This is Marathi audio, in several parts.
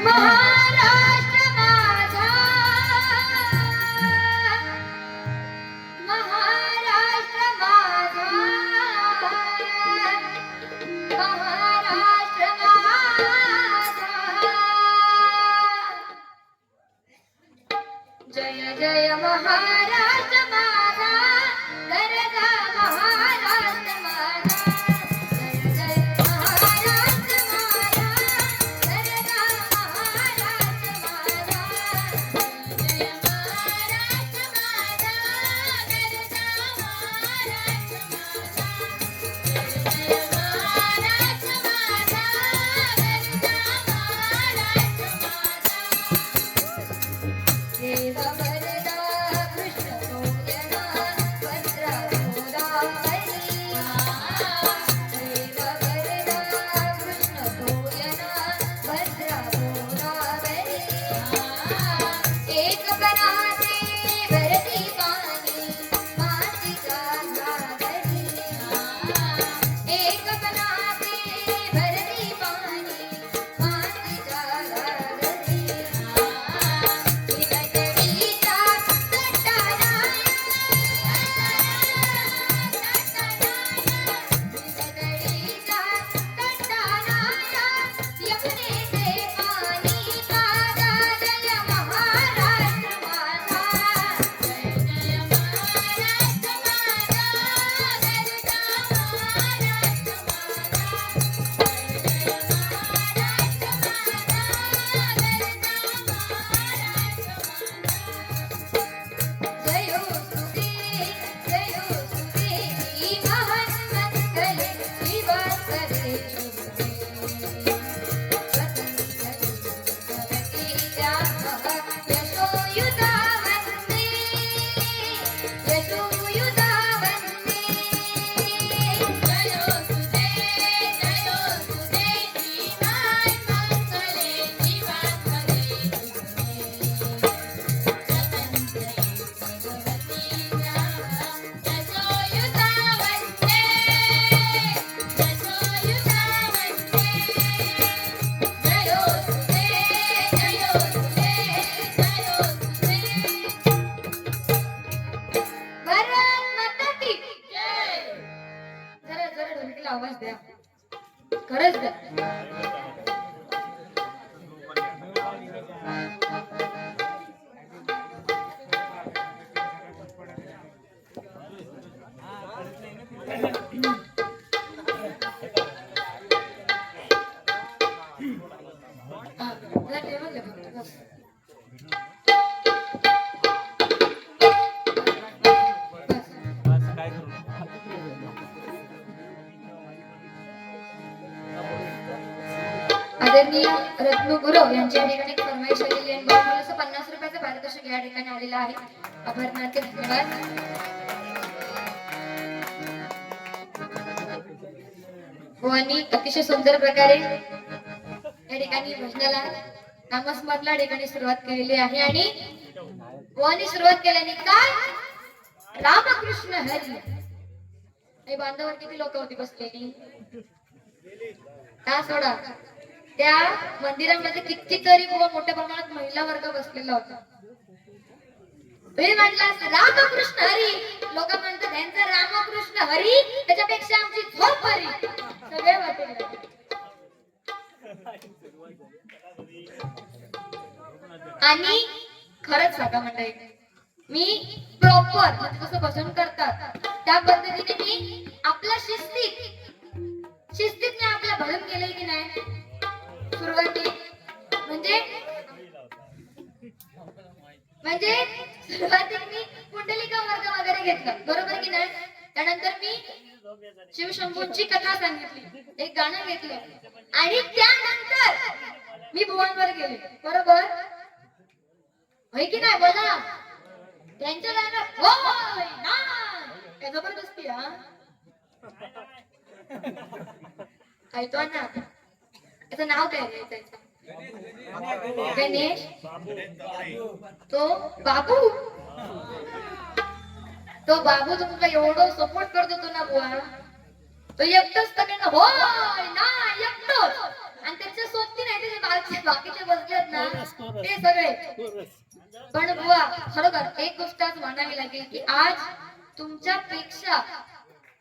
महाराष्ट्र माझा महाराष्ट्र माझा महाराष्ट्र माझा जय जय महाराष्ट्र माझा गरजा महाराष्ट्र माझा जय जय महाराष्ट्र माझा गरजा महाराष्ट्र माझा जय जय महाराष्ट्र माझा गरजा महाराष्ट्र माझा जय जय महाराष्ट्र माझा गरजा महाराष्ट्र माझा देव वरदा कृष्ण सोयना भद्रा गोदावरी देव वरदा कृष्ण सोयना भद्रा गोदावरी एक बनाते भरती पाणी मातीचा घागरी एक बनाते भरती पाणी मातीचा घागरी विनतडीचा तटारा विनतडीचा तटारा यमुनेचे पाणी ताजा जय महाराष्ट्र माझा जय जय महाराष्ट्र माझा गरजा महाराष्ट्र माझा जय जय महाराष्ट्र माझा गरजा महाराष्ट्र जयो सुदे जयो सुदे ही महान मंगले शिवासरे यशोयुता वंदे यशोयुता वंदे जयो सुदे ही महान मंगले शिवासरे आवाज द्या खरंच द्या जरा टेबल द्या फक्त बस. आदरणीय रत्नगुरव यांच्या ठिकाणी फरमाईश आलेली आहे. बहुमूल्य 50 रुपयाचं पारितोषिक या ठिकाणी आलेलं आहे. आभारनाथ धन्यवाद. आणि अतिशय सुंदर प्रकारे या ठिकाणी भजनाला नामस्मरणाला ठिकाणी सुरुवात केलेली आहे. आणि गोवानी सुरुवात केल्याने काय रामकृष्ण हरी हे बांधावर किती लोक होती बसलेली का सोडा त्या मंदिरामध्ये कितीतरी मोठ्या प्रमाणात महिला वर्ग बसलेला होता. तुम्ही म्हटलं रामकृष्ण हरी लोक म्हणतात यांचा रामकृष्ण हरी त्याच्यापेक्षा आमची झोप हरी सगळे वाटेल. आणि खरंच सांगा मंडळी मी प्रॉपर म्हणजे कसं भजन करतात त्या पद्धतीने मी आपल्या शिस्तीत मी आपलं भजन केलंय की नाही. सुरुवाती म्हणजे सुरुवातीला मी कुंडलिका वर्ग वगैरे घेतला बरोबर की नाही. त्यानंतर मी शिवशंभूंची कथा सांगितली एक गाणं घेतलं आणि त्यानंतर मी भुवनवर गेले बरोबर होय की नाही बोला. त्यांचं गाणं होय ना काय जबरदस्ती हा ऐकतो ना. त्याचं नाव काय रे त्याचं गणेश तो बाबू तुमचा एवढं सपोर्ट करत होतो ना बुवा तो एकटंच तर होय ना एकटंच आणि त्याच्या सोबती नाही त्याचे बाकीचे बसले ते सगळे. पण बुवा खरोखर एक गोष्ट आज मानावी लागेल की आज तुमच्यापेक्षा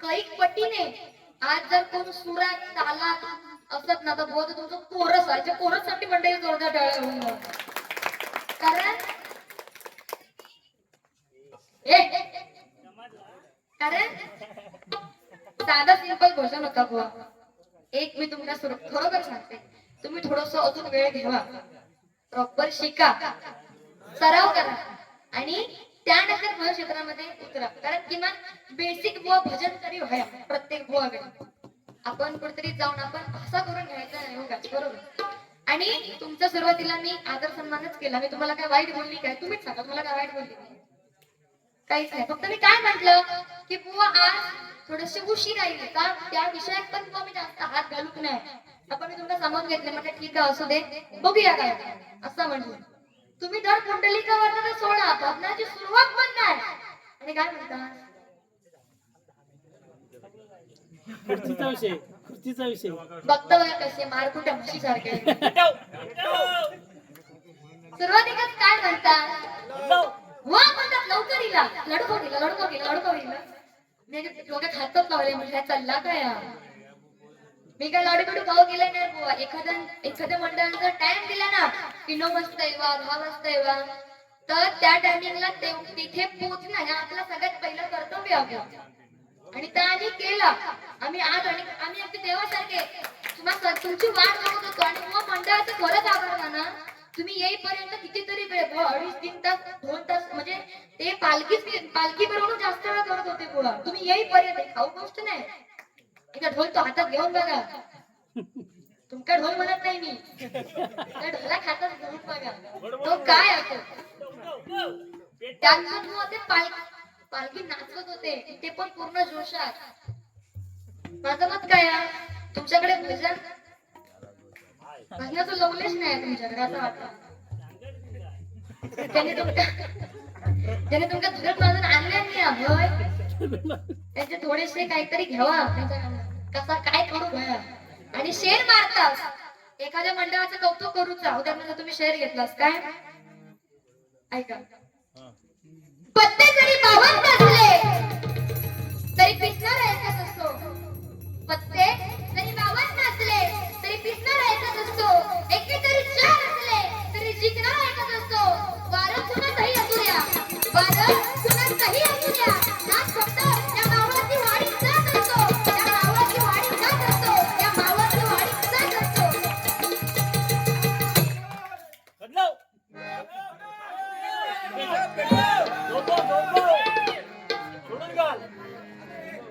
कैक पटीने आज जर कोण सुरात तालात असत ना तर बुवा तर तुमचं कोरस आहे. कोरस साठी मंडळी जोरदार टाळ्या होऊन जाऊ. कारण कारण साधा सिंपल क्वेश्चन होता बुवा. एक मी तुमच्या खरोखर सांगते, तुम्ही थोडस अजून वेळ घ्यावा, प्रॉपर शिका, सराव करा आणि त्यानंतर भजन क्षेत्रामध्ये उतरा. कारण किमान बेसिक बुवा भजन तरी व्हाया प्रत्येक बुवा वेळी. आपण कुठेतरी जाऊन आपण भाषा करून घ्यायचा नाही हो का, बरोबर. आणि तुमच्या सुरुवातीला मी आदर सन्मानच केला. मी तुम्हाला काय वाईट बोलली काय? तुम्हीच सांगा तुम्हाला काय वाईट बोलली? काहीच नाही. फक्त मी काय म्हंटल की बुवा आज थोडेसे उशीर राहिले का त्या विषयात पण बुवा मी जास्त हात घालूक नाही. आपण मी तुमचा सामावून घेतले. म्हटलं ठीक आहे असू दे, बघूया काय असं म्हटलं. तुम्ही दर कुंडलिकावर तर सोडा, भजनाची सुरुवात पण नाही. आणि काय म्हणता खुर्चीचा विषय, खुर्चीचा विषय बघता बघा कसे मारकुट्या म्हशी सारखे. सुरुवातीलाच काय म्हणतात वा म्हणतात लवकर इला लडको गेला लडको गेला लडको गेला. मी डोक्यात हातच लावले म्हणजे चालला काय. मी काय लाडू खाऊ गेले नाही बुवा. एखाद्या मंडळाचा टाइम दिला ना की 9 वाजता येवा 10 वाजता येवा तर त्या टायमिंगला तिथे पोहोचणं हे आपलं सगळ्यात पहिलं कर्तव्य आहे. आणि त्या आम्ही केला. आम्ही आज आणि आम्ही अगदी देवासारखे तुम्हाला तुमची वाट बघत होतो. आणि बुवा मंडळाचं खरंच आभार माना. तुम्ही येईपर्यंत कितीतरी वेळ 2.5-3 तास 2 तास म्हणजे ते पालखी बरोबर जास्त वेळ करत होते बुवा. तुम्ही येईपर्यंत खाऊ गोष्ट नाही. एका ढोल तो हातात घेऊन बघा. तुमका ढोल म्हणत नाही मी, त्या ढोला हातात घेऊन बघा तो काय असतो. त्यानंतर ते पालखी नाचत होते ते पण पूर्ण जोशात. माझं मत काय तुमच्याकडे भजनाचं लवलेच नाही तुमच्याकडे असं वाटतं. त्याने तुमच्या धुरत माजून आणले नाही. त्याचे थोडेसे काहीतरी घ्यावा कसा काय करू भया. आणि शेर मारतात एखाद्या मंडळाचं कौतुक करूचा. उदाहरणार्थ तुम्ही शेर घेतलास काय ऐका. पत्ते जरी 52 असले तरी पिसणार एकच असतो. पत्ते जरी 52 असले तरी पिसणार एकच असतो. एके जरी 4 असले तरी जिंकणार एकच असतो. वारं कुणाचंही असू द्या, वारं कुणाचंही असू द्या, नाच फक्त त्या मावळाची वाडी जात असतो. त्या मावळाची वाडी जात असतो. त्या मावळाची वाडी जात असतो.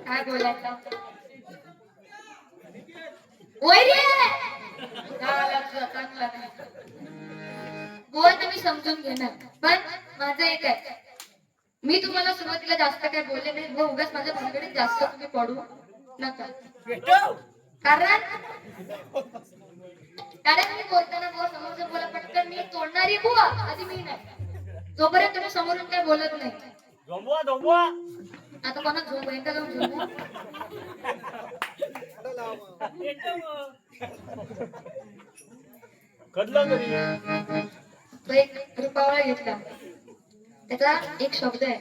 काय बोलायचं बोल तर मी समजून घेणार. पण माझं एक आहे, मी तुम्हाला सुरुवातीला जास्त काय बोलले नाही व उगाच माझ्या भानगडीत जास्त तुम्ही पडू नका. कारण मी बोलताना बुवा समोरचं बोला पटकन मी तोडणारी बुवा आधी मी नाही. जोपर्यंत तुम्ही समोरून काय बोलत नाही. आता कोणा झोप एकदा जाऊन झोपू. तो एक रुपावळा घेतला. त्याचा एक शब्द आहे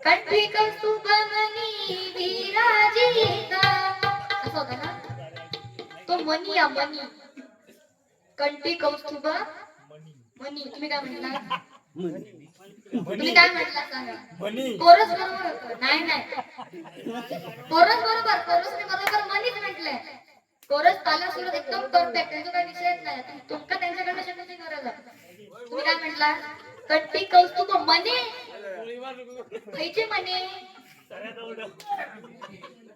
कंठी कौस्तुभमणी विराजिता. असं होता ना तो मनी या मनी. कंठी कौस्तुभ मनी. तुम्ही काय म्हटला? तुम्ही काय म्हटला सांगा. कोरस बरोबर होतं. नाही कोरस बरोबर मनीच म्हटलंय. कोरस ताला सुरत एकदम परफेक्ट. त्यांचा काही विषयच नाही. तुमका त्यांच्याकडनं शिकण्याची गरज आहे. तुम्ही काय म्हटला? कंठी कौस्तुभ मने. खायचे मने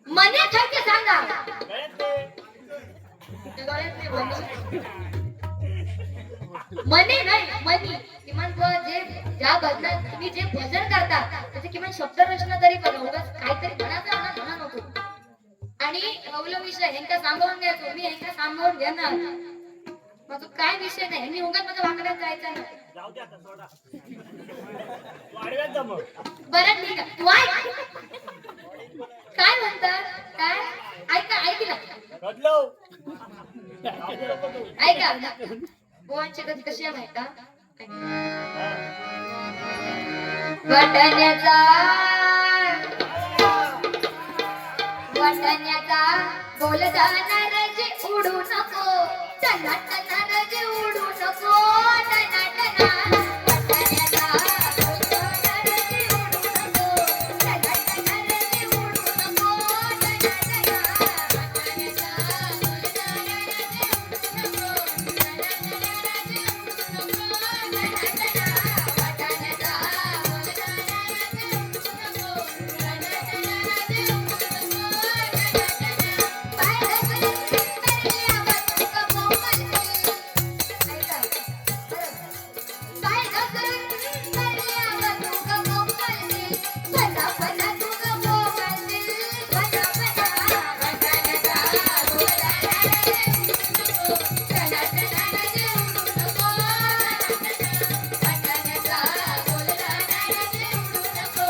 मने खायचे सांगा. मने नाही मनी. किमान जे ज्या भजनात तुम्ही जे भजन करता त्याचे किमान शब्द रचना तरी बघा. उगाच काहीतरी म्हणायचं म्हणा नको. आणि अवला विषय ह्यांका सांभाळून घ्यायचो. मी ह्यांका सांभाळून घेणार. माझं काय विषय नाही. मी उगाच माझ्या वाकड्यात जायचं नाही. बरं ठीक आहे. तू काय म्हणतात काय ऐका ऐकला ऐका बुवांची गत कशी आहे माहिता? वाटाण्याचा बोलताना रजे उडू नको, टना टना रजे उडू नको, टना टना. वाटाण्याचा बोलताना रजे उडू नको, टना टना रजे उडू नको, टना टना. वाटाण्याचा बोलताना रजे उडू नको, टना टना रजे उडू नको, टना टना. वाटाण्याचा बोलताना रजे उडू नको,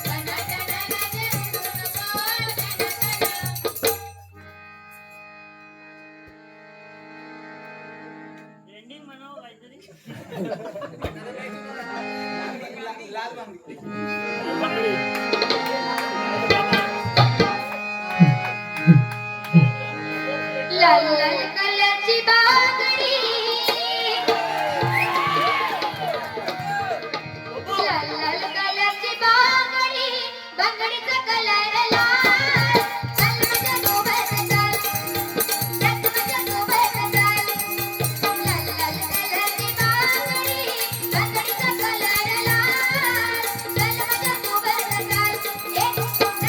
टना टना रजे उडू नको, टना टना. एंडिंग म्हणावं काहीतरी. बापरे. लाल लाल कलरची बांगडी, लाल लाल कलरची बांगडी, बांगडीचा कलर लाल, लाल माझ्या सोबत चाल, लाल माझ्या सोबत चाल. लाल लाल कलरची बांगडी, बांगडीचा कलर लाल, लाल माझ्या सोबत चाल, लाल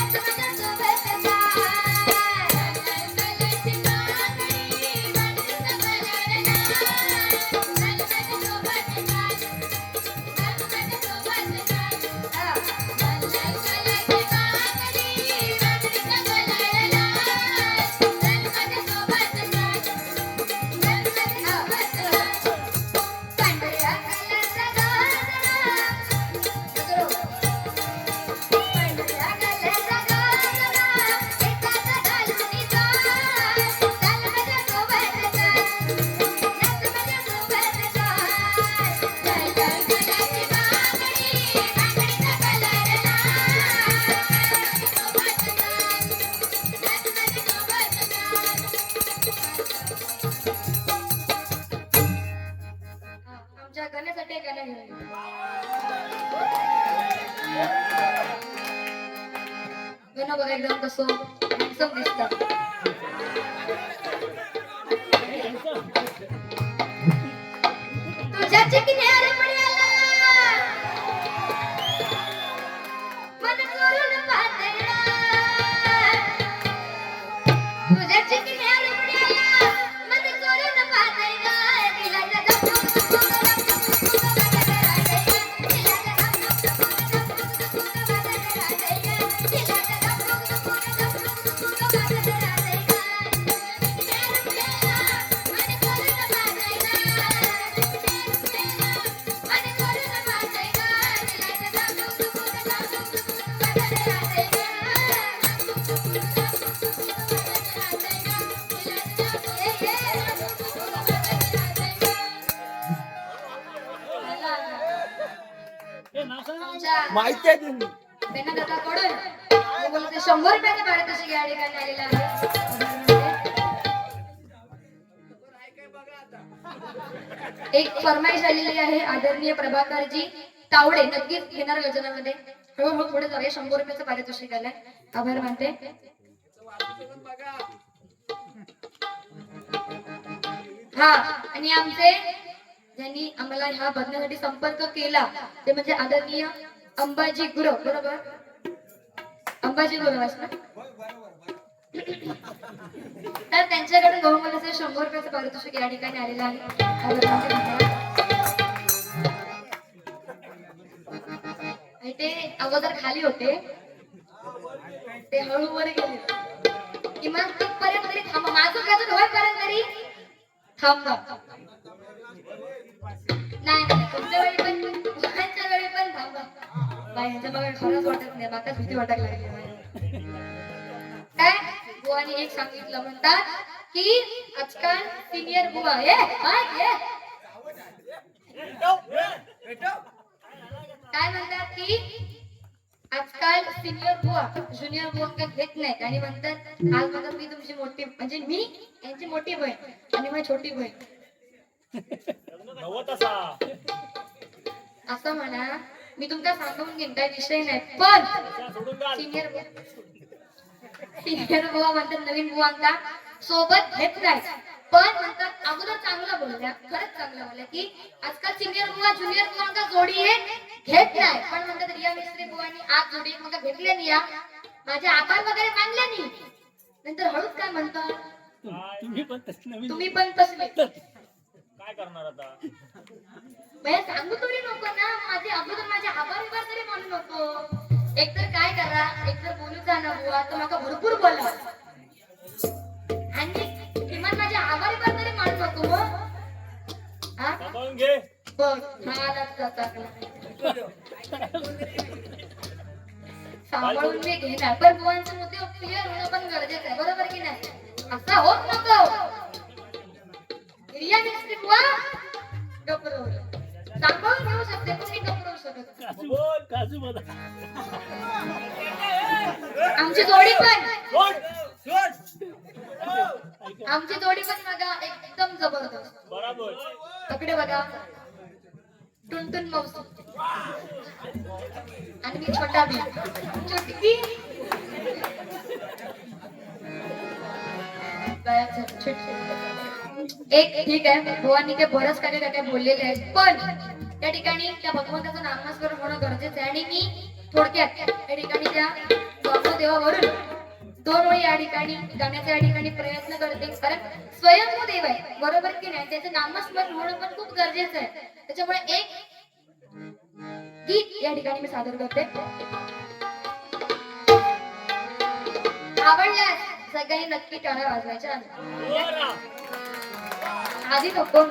माझ्या सोबत चाल. आमच्या गाण्यासाठी एक गाणं घेऊन गाणं बघा एकदम कसं handsome दिसतं. तुझ्या चिकन्या रमण्याला मन करून पातळा, तुझ्या चिकन्या रमण्याला मन करून पातळा. दिलाचा हे नाव सांग. आमच्या माहिती आहे त्यांनी. बेना दादाकडून बोलते 100 रुपयाचे पारितोषिक या ठिकाणी आलेलं आहे. एक फरमाईश आलेली आहे आदरणीय प्रभाकरजी तावडे, नक्कीच घेणार योजनामध्ये. हळूहळू पुढे जाऊया. 100 रुपयाचं पारितोषिक आलंय, आभार मानते. हा, आणि आमचे ज्यांनी आम्हाला ह्या बघण्यासाठी संपर्क केला ते म्हणजे आदरणीय अंबाजी गुरव, बरोबर? अंबाजी गुरव ना. तर त्यांच्याकडून बहुमानाचे 100 रुपयाचं पारितोषिक या ठिकाणी आलेलं आहे. आणि ते अगोदर खाली होते, ते हळू वर गेले. किमान तिथपर्यंत तरी थांबा, माझं गाजून होईपर्यंत तरी थांबा. नाही तुमच्या वेळी पण, मुलांच्या वेळी पण थांबा. बाई ह्याच्या बघा खरंच वाटत नाही, माकाच भीती वाटायला लागली. काय बुवानी एक सांगितलं, म्हणतात की आजकाल सिनियर बुवा काय म्हणतात की आजकाल सिनियर बुवा ज्युनियर बुवा घेत नाहीत आणि म्हणतात आज म्हणतात मी तुमची मोठी म्हणजे मी यांची मोठी बहीण आणि माझी छोटी बहीण नव्वद असा असं म्हणा. मी तुमका सांगून घेईन काही विषय नाही पण सोडून घाल. सिनियर बुवा म्हणतात नवीन बुवांका सोबत घेत नाही पण म्हणतात अगोदर चांगलं बोलल्या खरंच चांगलं बोलल्या की आजकाल सिनियर बुवा ज्युनियर बुवांका जोडी घेत नाही पण म्हणतात रिया मिस्त्री बुवानी आज जोडी मग घेतले नाही या माझे आभार वगैरे मानले नाही नंतर हळूच काय म्हणतात तुम्ही पण तसले काय करणार आता भैया सांगू तरी नको ना माझे अगोदर माझे आभार विभार तरी म्हणू नको एकतर काय करा एकतर बोलू जा ना बुवा तर मला भरपूर बोला आणि किमान माझे आभार विभार तरी मानू नको मग हा सांभाळून घे बघ मला सांभाळून मी घेणार पण बुवांचे मुद्दे क्लिअर होणं पण गरजेचं आहे बरोबर की नाही असा होत नको रिया मिस्त्री बुवा डोकरवलं सांभाळून घेऊ शकते पण मी डोकरवू शकत नाही. बोल काजू बदा आमची जोडी पण सोड आमची जोडी पण बघा एकदम जबरदस्त बराबर तकडे बघा टुनटुन मौसी आणि मी छोटा बी चुटकी एक ठीक आहे भवानी काय बरंच काय काय बोललेले आहेत पण त्या ठिकाणी त्या भगवंताचं नामस्मरण होणं गरजेचं आहे आणि मी थोडक्यात त्या ठिकाणी त्या वासुदेवावरून दोन वेळी या ठिकाणी गाण्याचा या ठिकाणी प्रयत्न करते कारण स्वयंभू देव आहे बरोबर की नाही त्याचं नामस्मरण होणं पण खूप गरजेचं आहे त्याच्यामुळे एक गीत या ठिकाणी मी सादर करते आवडल्यास सगळ्यांनी नक्की टाळ्या वाजवायच्या आधी नको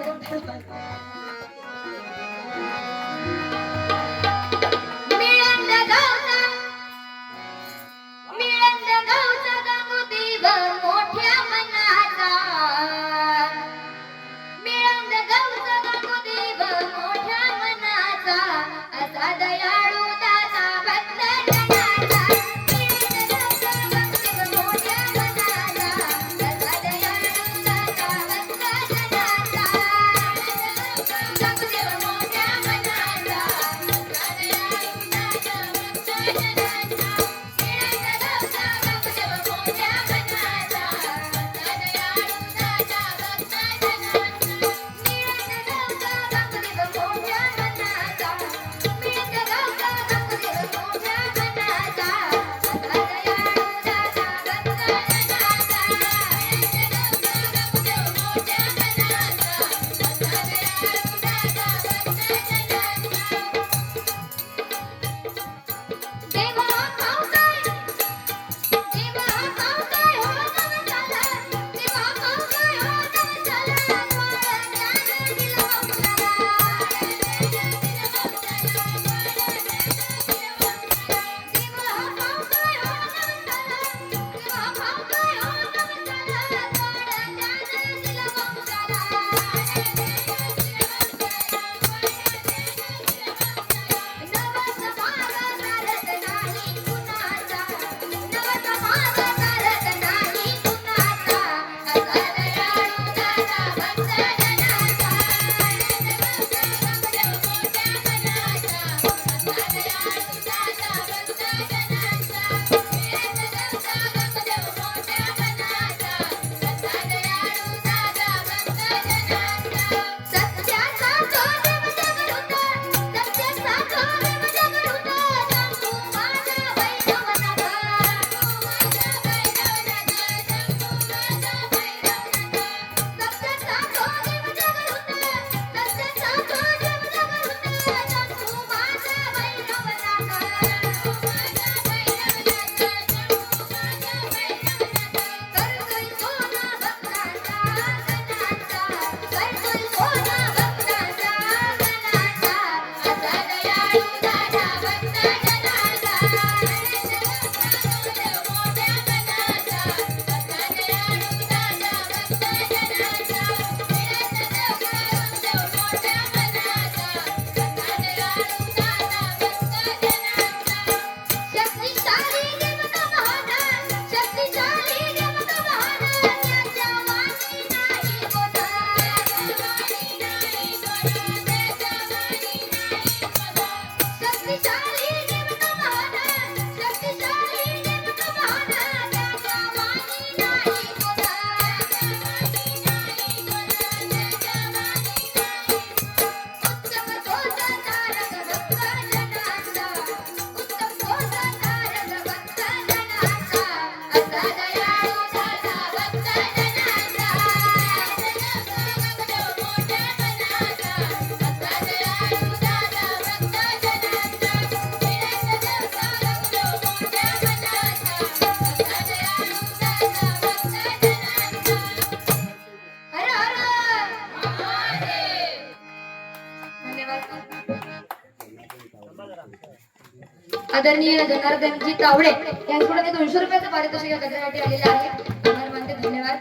आदरणीय जनार्दनजी तावडे यांच्याकडून हे 200 रुपयाचं पारितोषिक या गजरासाठी आलेलं आहे. आभार मानते, धन्यवाद.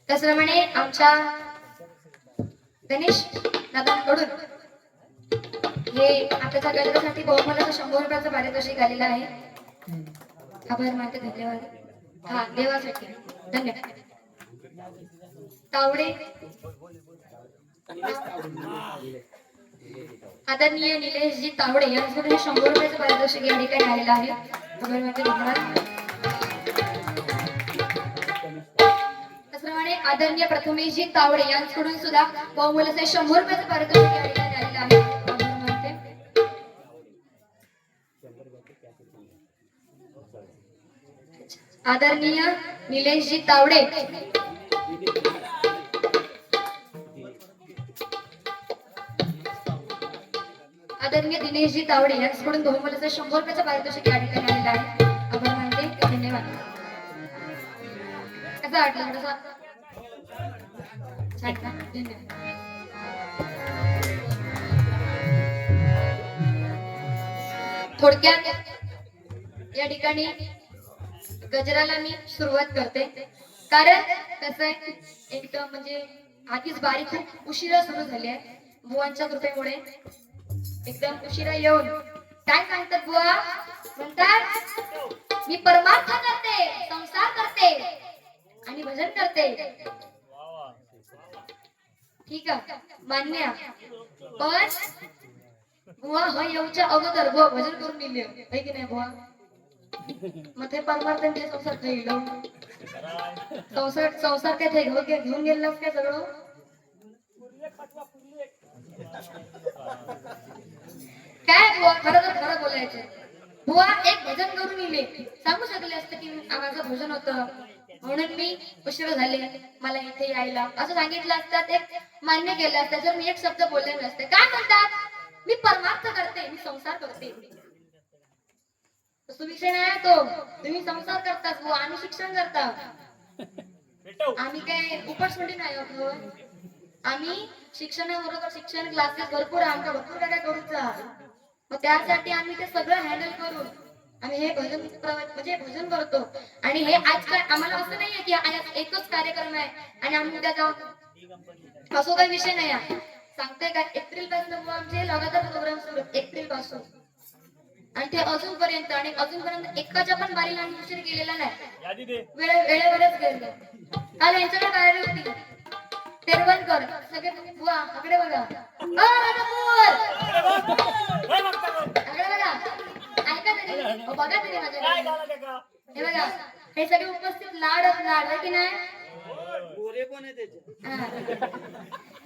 त्याचप्रमाणे आमच्या गणेश दादांकडून हे आपल्या गजरासाठी बहुमानाचं 100 रुपयाचं पारितोषिक आलेलं आहे. आभार मानते, धन्यवाद. हा देवासाठी धन्यवाद. तावडे आदरणीय निलेशजी तावडे यांच्याकडून हे 100 रुपयाचं पारितोषिक या ठिकाणी आलेलं आहे. आभार मानते, धन्यवाद. त्याचप्रमाणे आदरणीय प्रथमेशजी तावडे यांच्याकडून सुद्धा बहुमूल्याचे 100 रुपयाचं पारितोषिक या ठिकाणी आलेलं आहे. आभार मानते. आदरणीय निलेशजी तावडे आदरणीय दिनेशजी तावडे यांच्याकडून बहुमूल्याचे 100 रुपयाचं पारितोषिक या ठिकाणी आलेलं आहे. आभार मानते, धन्यवाद. कसा वाटला थोडासा छान का? धन्यवाद. थोडक्यात या ठिकाणी गजराला मी सुरुवात करते, कारण कसं आहे एकदम म्हणजे आधीच बारी खूप उशिरा सुरू झाली आहे. बुवांच्या कृपेमुळे एकदम उशिरा येऊन काय सांगतात बुवा, म्हणतात मी परमार्थ करते, संसार करते आणि भजन करते. ठीक आहे, मान्य आहे. पण बुवा ह येऊच्या अगोदर बुवा भजन करून गेले आहे की नाही बुवा? मग ते परमार्थांचे संसार થઈ संसार काय घेऊन गेलास काय सगळं? काय बुवा, खरं तर खरं बोलायचं. बुवा एक भजन करून गेले, सांगू शकले असते की माझं भजन होतं म्हणून मी उशीर झाले, मला इथे यायला असं सांगितलं असतं, ते मान्य केलं असतं जर मी एक शब्द बोलले नसते. काय म्हणतात, मी परमार्थ करते, मी संसार करते. तो विषय नाही तो, तुम्ही संसार करतात बुवा, आम्ही शिक्षण करता. आम्ही काय उपटसोंडी नाही होत. आम्ही शिक्षणाबरोबर शिक्षण क्लासेस भरपूर आमच्या भरपूर काय करूचा. मग त्यासाठी आम्ही ते सगळं हँडल करून आम्ही हे भजन म्हणजे भजन करतो. आणि हे आजकाल आम्हाला असं नाहीये की आज एकच कार्यक्रम आहे आणि आम्ही उद्या जाऊ, असं काही विषय नाही आहे. सांगते का, एप्रिल पासून आमचे लगातार प्रोग्राम सुरू आहेत, एप्रिल पासून, आणि ते अजूनपर्यंत. आणि अजूनपर्यंत एकाच्या पण बारीला आम्ही उशीर गेलेला नाही, वेळेवरच गेलो. काल यांच्याकडे बाहेर होती तेरवणकर, सगळे बुवा आकडे बघा, ऐका तरी, बघा तरी माझ्या, हे बघा हे सगळे उपस्थित लाड आहे की नाही?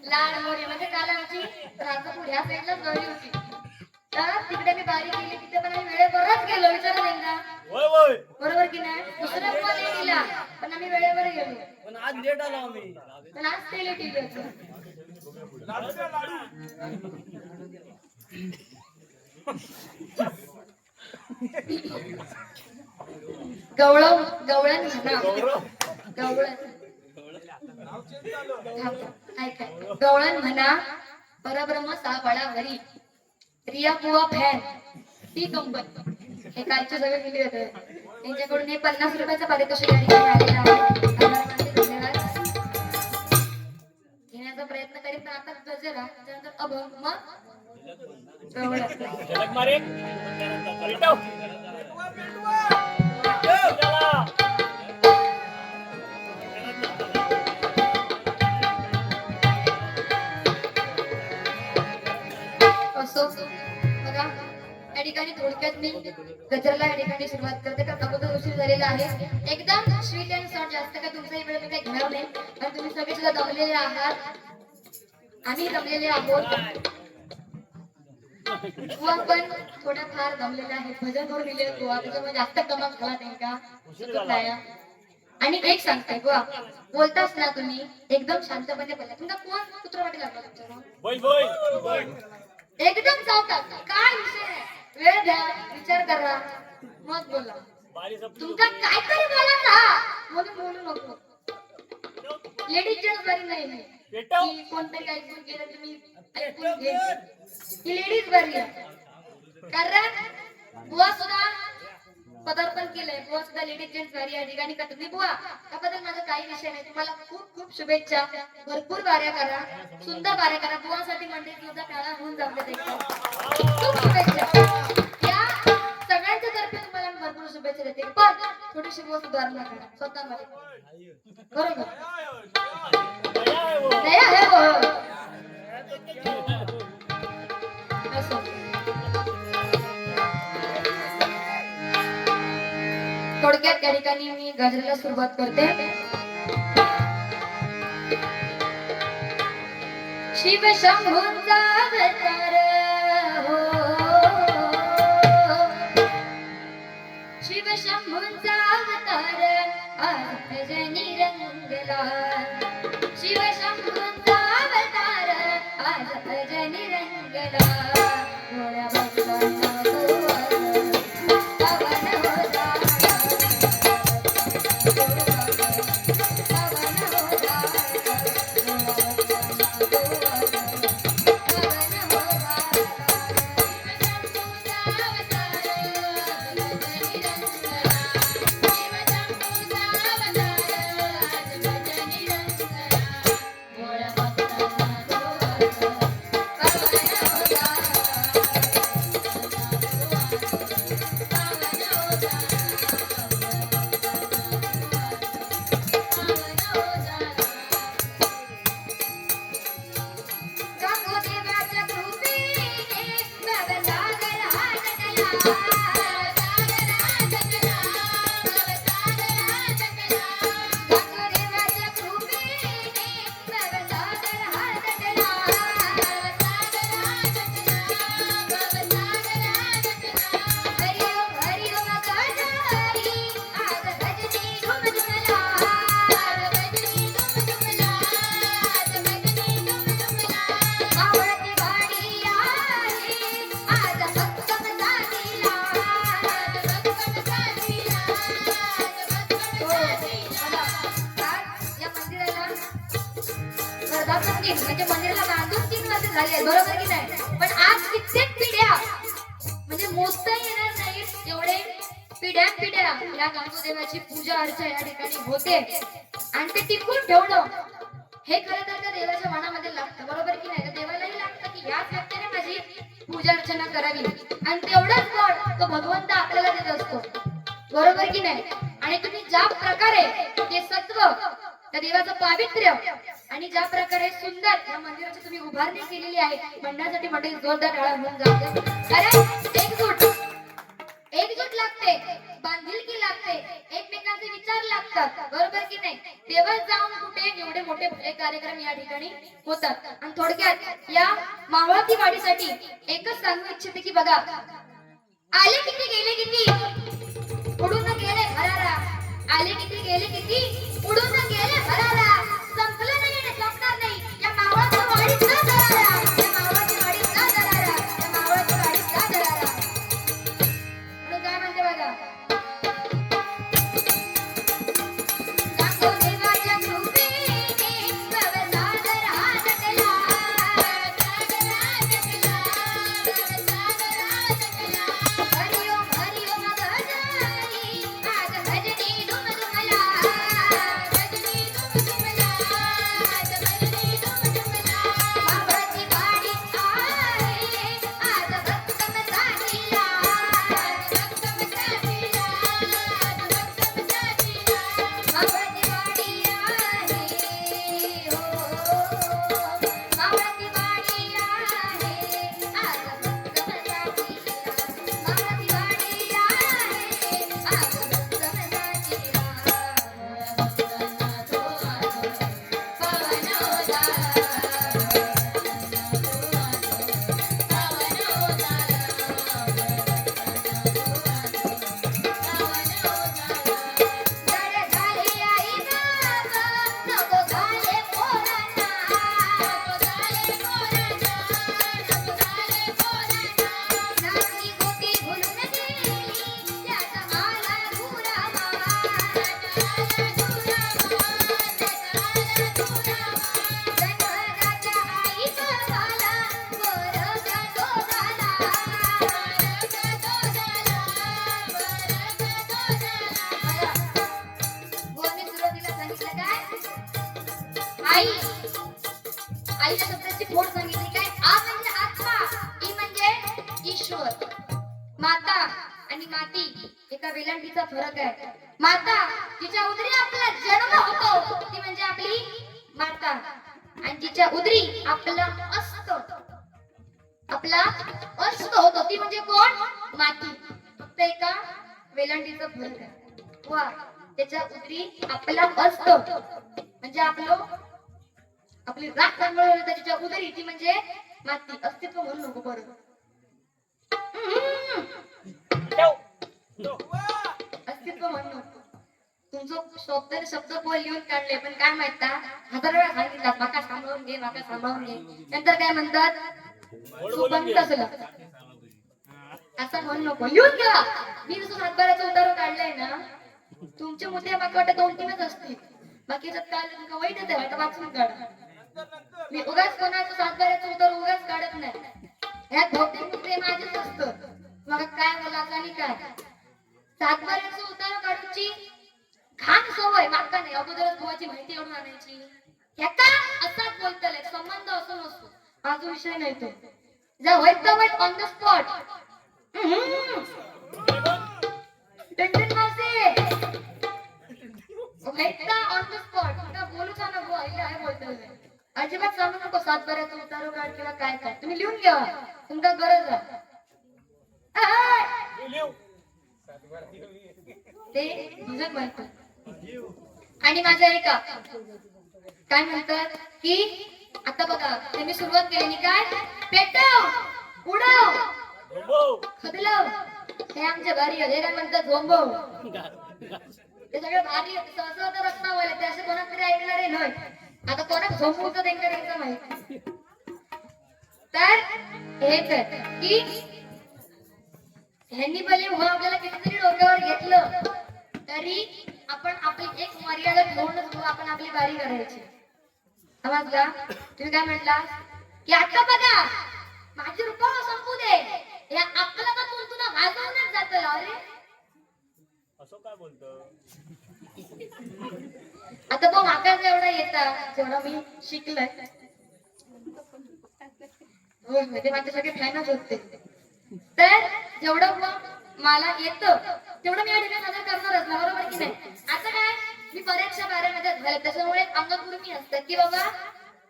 लाड मोरे म्हणजे काल आमची राजापूर ह्या साईडला गळी होती, तर तिकडे मी बारी गेली, तिथे पण आम्ही वेळेवरच गेलो. विचारा त्यांना, बरोबर की नाही? दुसरा पण लेट गेला पण आम्ही वेळेवर गेलो. पण आज लेट आलो आम्ही, पण आज ते लेट गेलो. गवळण म्हणा, गवळण म्हणा, परब्रह्म सापळावरी, रिया बुवा फॅन, ती कंपनी, हे कालचे सगळे गेले होते. त्यांच्याकडून हे 50 रुपयाचं पारितोषिक आलेलं आहे. धन्यवाद. घेण्याचा प्रयत्न करीत पण आता गजरा, त्यानंतर अभंग, मग असो बघा. या ठिकाणी थोडक्यात मी गजराला या ठिकाणी सुरुवात करते, कारण अगोदर उशीर झालेला आहे. एकदम स्वीट अँड सॉफ्ट, जास्त काय तुमचाही वेळ मी काही घेणार नाही, कारण तुम्ही सगळे सुद्धा दमलेले आहात, आम्ही दमलेले आहोत. बुवा पण थोड्याफार दमलेले आहेत, भजन करून दिले बुवा, त्याच्यामुळे जास्त कमाल झाला नाही का? आणि एक सांगते बुवा, बोलताच ना तुम्ही एकदम शांतपणे बोला. तुमचा कोण पुत्र वाटेल लागला तुमच्यावर? एकदम सावकाश, काय विषय आहे, वेळ द्या, विचार करा, मग बोला. तुमचा काहीतरी बोला ना, म्हणून बोलू नको. लेडीज जेंट्स बारी नाही. पेटव. की कोणतरी ऐकून गेलं तुम्ही ऐकून घे ही लेडीज बरी आहे कारण बुवा सुद्धा पदार्पण केलंय बुवा सुद्धा लेडीज जेंट्स बरी या ठिकाणी कथनी बुवा त्याबद्दल माझा काही विषय नाही तुम्हाला खूप खूप शुभेच्छा भरपूर कार्य करा सुंदर कार्य करा बुवासाठी मंडळी सुद्धा टाळा होऊन जाऊ देत खूप शुभेच्छा या सगळ्यांच्या तर्फे तुम्हाला मी भरपूर शुभेच्छा देते पण थोडीशी बुवा सुधारणा करा स्वतःमध्ये बरोबर दया आहे वो. दया आहे हो असो थोडक्यात त्या ठिकाणी मी गजरेला सुरुवात करते शिव शंभूंचा अवतार हो शिव शंभूंचा अवतार आज भजनी रंगला शिव शंभूंचा अवतार आज भजनी रंगला भोळ्या भक्तांना पवन होता म्हणजे मंदिराला बांधून 3 वर्ष झाले बरोबर की नाही पण आज कित्येक पिढ्या म्हणजे मोजता येणार नाही एवढे पिढ्या या गणपतीदेवाची पूजा अर्चा या ठिकाणी होते आणि ते टिकून ठेवणं हे खरं तर त्या देवाच्या मनामध्ये लागतं बरोबर की नाही तर देवालाही लागतं की याच व्यक्तीने माझी पूजा अर्चना करावी आणि तेवढंच गोड तो भगवंत आपल्याला देत असतो बरोबर की नाही आणि तुम्ही ज्या प्रकारे ते सत्व त्या देवाचं पावित्र्य आणि ज्या प्रकारे सुंदर या मंदिराची तुम्ही उभारणी केलेली आहे म्हणण्यासाठी मंडळी जोरदार टाळ्या होऊन जाते कारण एकजूट लागते बांधिलकी लागते एकमेकांचे विचार लागतात बरोबर की नाही तेव्हा जाऊन कुठे एवढे मोठे भले कार्यक्रम या ठिकाणी होतात आणि थोडक्यात या मावळती वाडीसाठी एकच सांगू इच्छिते की बघा आले किती गेले किती उडून गेले भरारा आले किती गेले किती उडून गेले भरारा संपलं नाही आणि संपणार नाही या मावळती वाडीचा दरारा या मावळती वाडीचा दरारा या मावळती वाडीचा दरारा म्हणून काय म्हणते बघा देवाच्या कृपेने भवसागर हातला हरि ओम गजारी आज भजनी दुमदुमला भजनी आई आईच्या शब्दाची फोड सांगितली काय आ म्हणजे आत्मा ई म्हणजे ईश्वर माता आणि माती एका वेलांटीचा फरक आहे माता जिच्या उदरी आपला जन्म होतो ती म्हणजे आपली माता आणि जिच्या उदरी आपला असत होतो ती म्हणजे कोण माती फक्त एका वेलांटीचा फरक आहे वा त्याच्या उदरी आपला असत म्हणजे आपली राख सांभाळून त्याच्या उदरी ती म्हणजे माती अस्तित्व म्हणू नको बरोबर अस्तित्व म्हणू नको तुमचं शब्द पोल लिहून काढले पण काय माहित हजार वेळा सांगितलं माका सांभाळून घे नंतर काय म्हणतात सुपंत असलं असं म्हणू नको लिहून घ्या मी जसं सातबाराचं उतारू काढलंय ना तुमचे मुद्दे माका वाटत 2-3च असतील बाकीच्यात काय तुमका वाईट येते आता वाचून काढा मी उगाच कोणाचं सातबाऱ्याचं उतार उगाच काढत नाही ह्यात बहुतेक मुद्दे माझेच असतं मग काय मला आणि काय सातबाऱ्याचं उतार काढूची घाण सवय माका नाही अगोदरच भावाची माहिती एवढून आणायची ह्याका असाच बोलतले संबंध असो नसतो माझा विषय नाही तो जा वाईट ऑन द स्पॉट टंटन मासे वाईट ऑन द स्पॉट तुला बोलूच नको आहे बोलतले अजिबात सांगू नको सातबाऱ्याचं उतारो काढ किंवा काय काय तुम्ही लिहून घ्या तुमका गरज आहे ते तुझं म्हणतो आणि माझं आहे का काय म्हणतात की आता बघा त्यांनी सुरुवात केली काय पेटव उडव खदलव हे आमच्या भारी आहे काय म्हणतात झोंबव ते सगळं भारी सहसा तर रत्नावाले ते असे कोणाच तरी ऐकणारे नाही आता कोणाक झोंबवचं त्यांच्या त्यांचं माहिती तर हेच आहे की ह्यांनी भले हो आपल्याला कितीतरी डोक्यावर घेतलं तरी आपण आपली एक मर्यादा ठेवूनच आपण आपली बारी करायची समजला तुम्ही काय म्हटला की आता बघा माझी रुपया संपू दे या आपला का तुला वाजवण्यात जात अरे असं काय बोलतो आता बघ माका जेवढा येतात जेवढा मी शिकलोय हो ते माझ्यासाठी फॅनच होते तर जेवढं मला येतं तेवढं मी या ठिकाणी सादर करणारच ना बरोबर की नाही आता काय मी बऱ्याचशा बाऱ्यामध्ये झाले त्याच्यामुळे अंगभूमी असतं की बाबा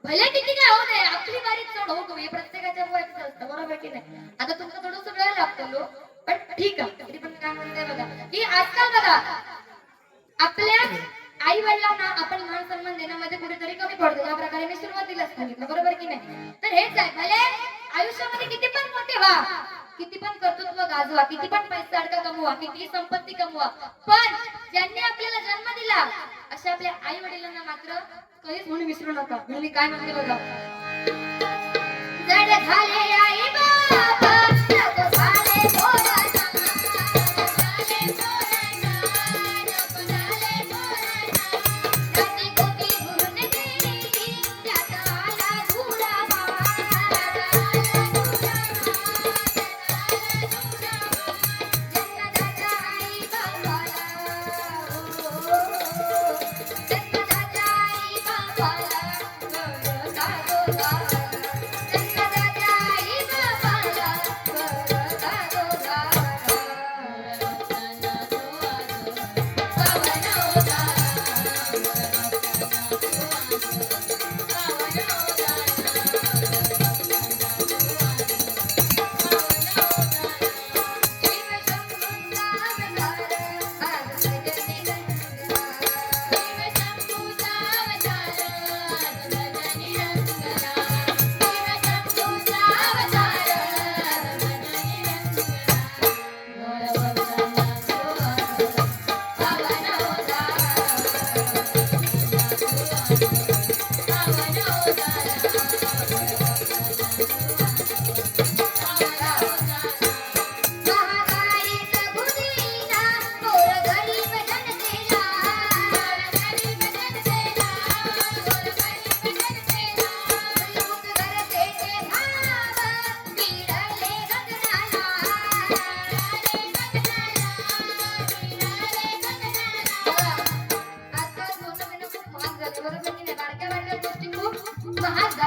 भले किती काय होऊ नये आपली बारी चढ होतो हे प्रत्येकाच्या वयाचं असतं बरोबर की नाही आता तुमचं थोडंसं वेळ लागतो पण ठीक आहे तरी पण काय म्हणते बघा की आजकाल बघा आपल्या आई वडिलांना आपण मान सन्मान देण्यामध्ये कुठेतरी कमी पडतो या प्रकारे मी सुरुवातीलाच सांगितलं बरोबर की नाही तर हेच आहे भले आयुष्यामध्ये किती पण मोठे व्हा किती पण कर्तृत्व गाजवा किती पण पैसा अडका कमवा किती संपत्ती कमवा पण ज्यांनी आपल्याला जन्म दिला अशा आपल्या आई वडिलांना मात्र कधीच म्हणून विसरू नका म्हणून मी काय म्हणते बघा जड झाले आई बाबा नको झाले पोरा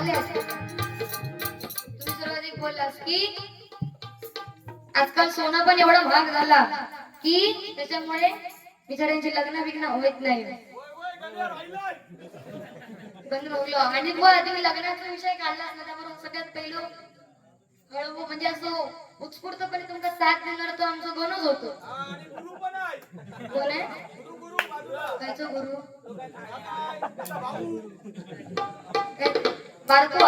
झाले असेल. तुम्ही सर्वाधिक बोललास की आजकाल सोनं पण एवढा महाग झाला की त्याच्यामुळे बिचाऱ्यांची लग्न बिग्न होत नाही. बंद बघलो आणि मग तुम्ही लग्नाचा विषय काढला ना त्याबरोबर सगळ्यात पहिलं हळू म्हणजे असं उत्स्फूर्तपणे तुमचा साथ देणार तो आमचा गणच होतो. कोण आहे कायचो गुरु काय बारको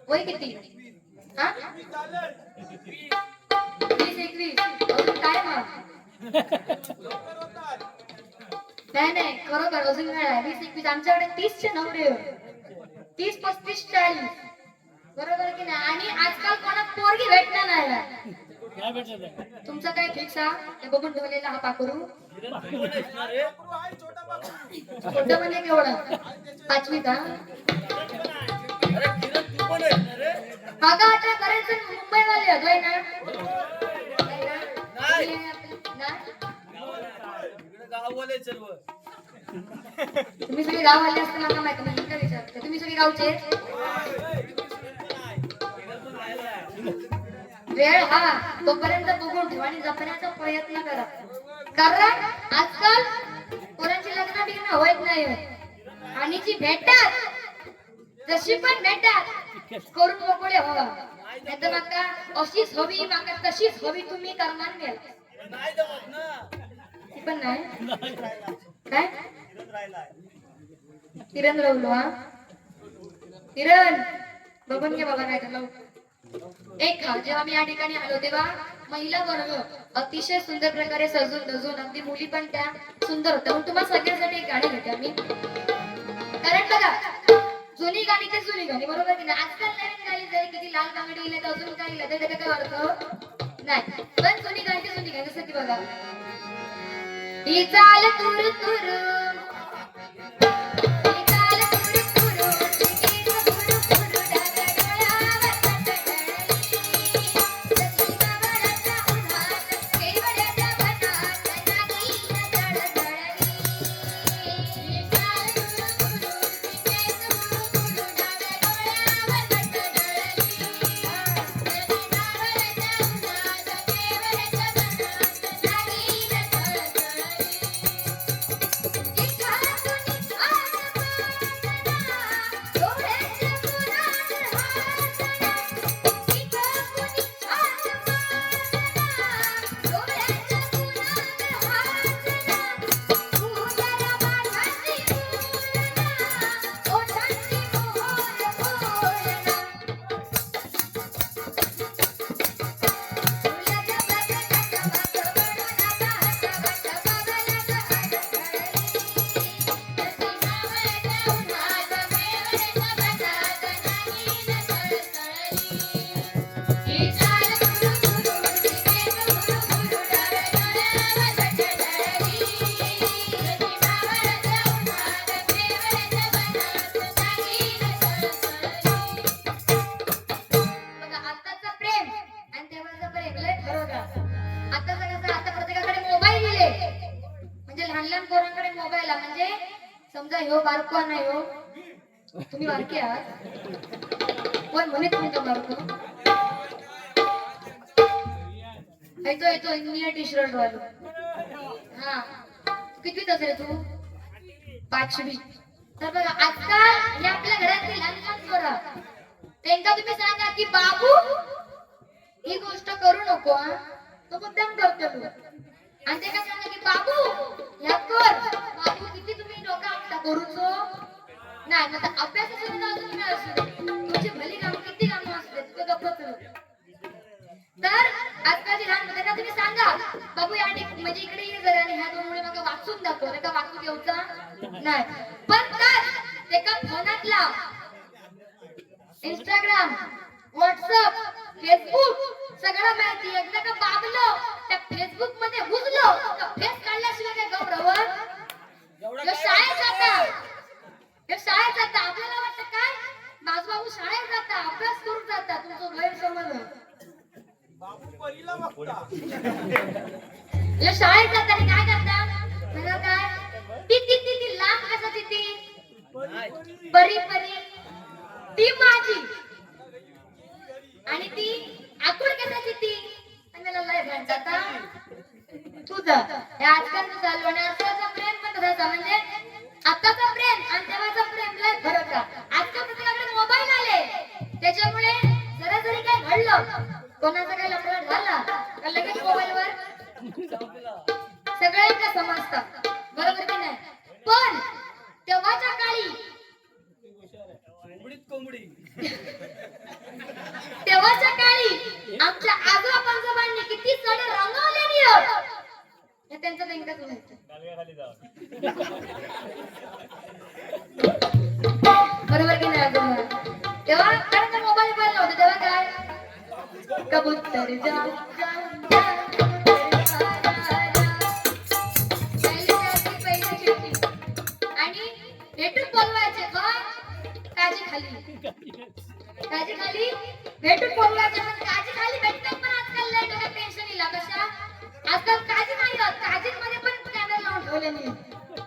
वय किती हा 20-21 अजून काय मग नाही खरोखर अजून वेळ आहे. 20-21 आमच्याकडे 30चे नवरे 30-35-40 बरोबर की नाही. आणि आजकाल कोणाक पोरगी भेटणार नाही. तुमचं काय फिक्स हा ते बघून ठेवलेला हा पाकरू छोटं म्हणजे केवढं 5वीत हा मागा आता करायचं मुंबईवाले होतोय ना तुम्ही सगळे गाववाले असताना का माहिती नाही काय विचारते तुम्ही सगळे गावचे वेळ हा तोपर्यंत बघून ठेवा आणि जपण्याचा प्रयत्न करा. कारण आजकाल पोरांची लग्न बिग्न होत नाही आणि जी भेटतात जशी पण भेटतात करून मोकळे व्हा. नाही तर माका अशीच हवी माका तशीच हवी तुम्ही करणार गेला ती पण नाही काय किरण रवलो हा किरण बघून घे बाबा काय झालं. एक जेव्हा मी या ठिकाणी आलो तेव्हा महिला वर्ग अतिशय सुंदर प्रकारे सजून धजून अगदी मुली पण त्या सुंदर होत्या. म्हणून तुम्हाला सगळ्यांसाठी एक गाणी घेते आम्ही. कारण बघा जुनी गाणी ते जुनी गाणी बरोबर की नाही. आजकाल नवीन गाणी जरी किती लाल बांगडी इले तर अजून काही इले त्याचा काय अर्थ नाही. पण जुनी गाणी ते जुनी गाणी जसं की बघा ही चाल तुर तुर समजा ह्यो बारको नाही हो तुम्ही बारके आहात कोण म्हणे तुम्ही तो बारको येतो इंजिनियर टी शर्ट वालो हा कितवीत असेल तू 5वी. तर बघा आजकाल हे आपल्या घरातील लहान लहान पोरं त्यांना तुम्ही सांगा की बाबू ही गोष्ट करू नको हा तो मुद्दाम करतो तू आणि ते काय सांगा की बाबू या कर बाबू किती तुम्ही डोका आपटा करूचो नाही मग अभ्यासाचं सुद्धा अजून वेळ असतो तुमची भली कामं किती कामं असते तुझं गप्पच तर आजकालची लहान मुलांना तुम्ही सांगा बाबू या म्हणजे इकडे ये जरा आणि ह्या दोन मुळे मग वाचून दाखव नाही का वाचू घेऊचा नाही पण काय एका फोनातला इंस्टाग्राम व्हॉट्सअप फेसबुक सगळं माहिती एकदा का बाबलो त्या फेसबुक मध्ये घुसलो तर फेस काढल्याशिवाय काय गौरव शाळेत जाता आपल्याला वाटतं काय माझा बाबू शाळेत जाता अभ्यास करून जाता तुमचं गैरसमज बाबू पहिला बघता शाळेत जाता आणि काय करता सगळं काय ती लांब कसं ती परी परी ती माझी आणि ती आकुड कशाची ती आणि मला लय भांडता तुझं हे आजकालचं चालू आणि आजकालचं प्रेम पण तसंच आहे. म्हणजे आताचं प्रेम आणि तेव्हाचं प्रेम लय फरक आहे. आजकाल प्रत्येकाकडे मोबाईल आले त्याच्यामुळे जरा जरी काय घडलं कोणाचा काही लफडा झाला तर लगेच मोबाईलवर सगळ्यांना समजतं बरोबर की नाही. पण तेव्हाच्या काळी तेव्हाच्या काळी आमच्या आजोबा पंजोबांनी किती सण रंगवलेली हे त्यांचं नेमकंच माहिती. खाली जाऊ. बरोबर की नाही आजोबा. तेव्हा कारण मोबाईल नव्हते तेव्हा काय कबूतर जा जा जा, कबूतर जा जा जा. पहिली चिठ्ठी आणि भेटून बोलवायचे काजी खाली भेटून बोलवायचे. पण काजी खाली भेटतात पण आजकाल लय डोक्यात टेन्शन इला कशा आजकाल काजी नाही होत. काजीमध्ये पण कॅमेरा लावून ठेवले मी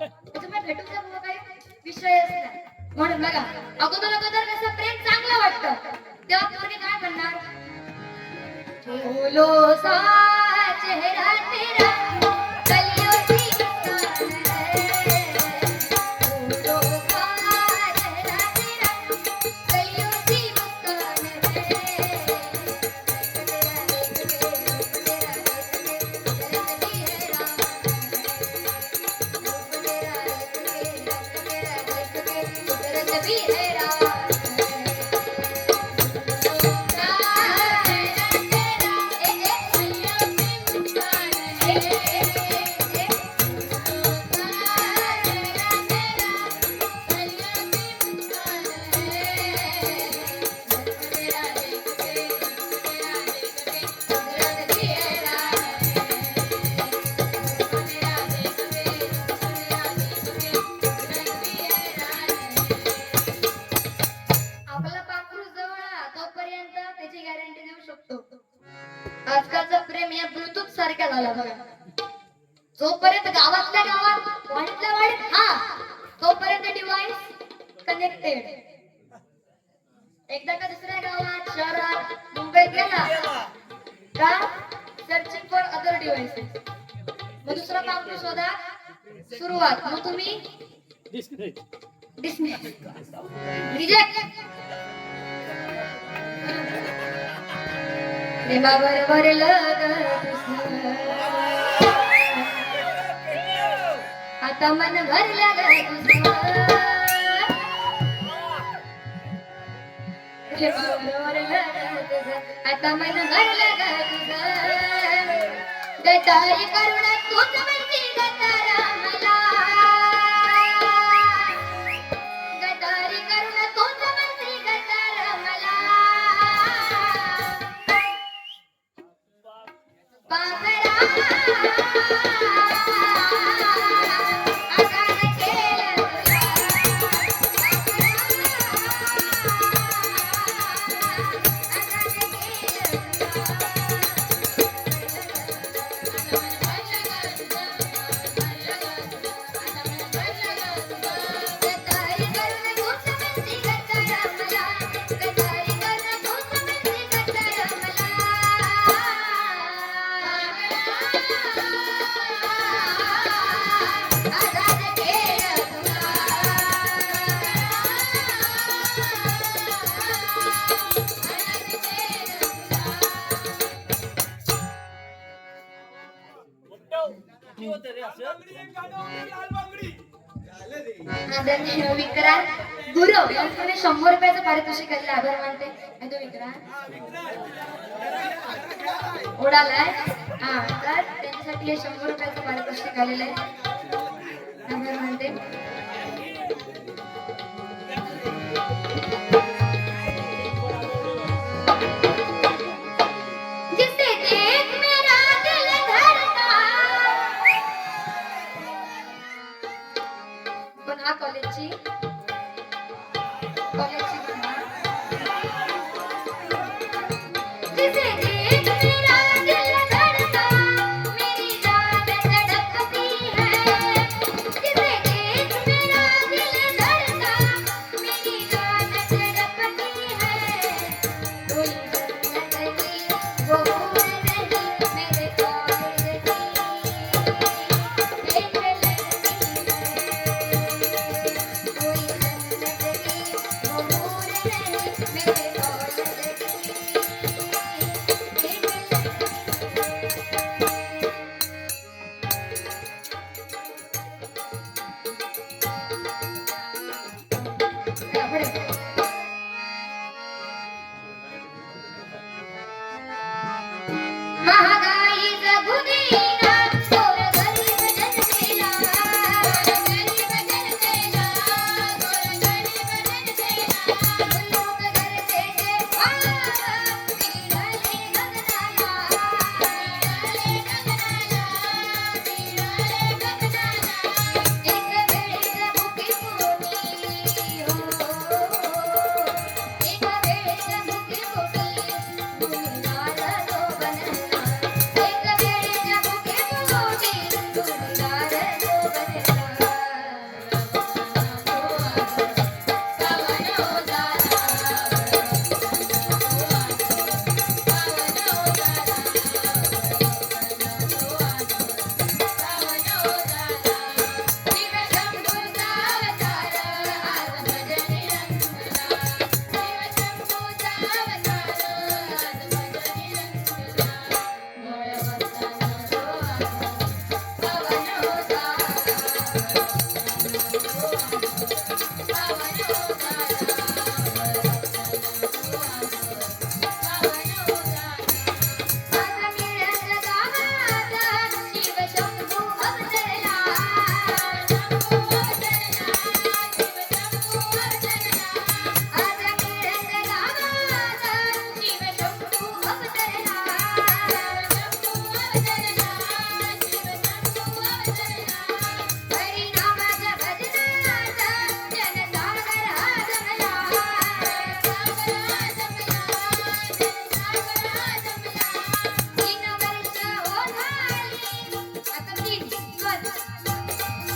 त्याच्यामुळे भेटून जाऊ काही विषयच नाही. म्हणून बघा अगोदर कसं प्रेम चांगलं वाटतं तेव्हा पोरी काय म्हणणार फूलों सा चेहरा तेरा कलियों सी मुस्कान है. फूलों सा चेहरा तेरा कलियों सी मुस्कान है. कुदरत भी हैरान आजकालचं प्रेम या ब्लूटूथ सारख्या झाला बघा. जोपर्यंत गावातल्या गावात वाडीतल्या वाडीत तोपर्यंत डिव्हाइस कनेक्टेड. एकदा का दुसऱ्या गावात शहरात मुंबईत गेला का सर्चिंग फॉर अदर डिव्हाइसेस. मग दुसरा पाखरू शोधा सुरुवात. मग तुम्ही डिस्मिस रिजेक्ट. प्रेमावर भरलं आता मन भरलं आता मन भरलं गटारी करुण तूच म्हणती गटारा मला. गटारी करुण तूच म्हणती गटारा मला. आदरणीय विक्रांत गुरव यांच्याकडे 100 रुपयाचं पारितोषिक आलेलं आभार मानते. आणि तो विक्रांत उडालाय तर त्यांच्यासाठी हे 100 रुपयाचं पारितोषिक आलेलं आहे. आभार मानते. कॉलेजची जिसे देख मेरा दिल धड़का मेरी जान धड़कती है. जिसे देख मेरा दिल धड़का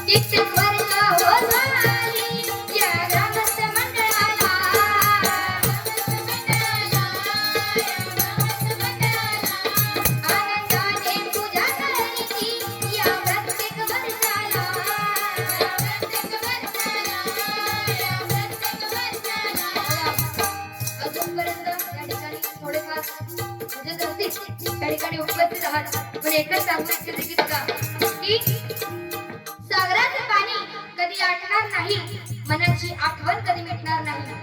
कित्येक वर्ष हो झाली या ग्रामस्थ मंडळाला आनंदाने पूजा करायची या प्रत्येक वर्षाला अजूनपर्यंत या ठिकाणी थोडेफार म्हणजे जगदीश त्या ठिकाणी उपस्थित आहात पण एकच सांगू इच्छिते की बघा की सागराचे पाणी कधी आटणार नाही मनाची आठवण कधी मिटणार नाही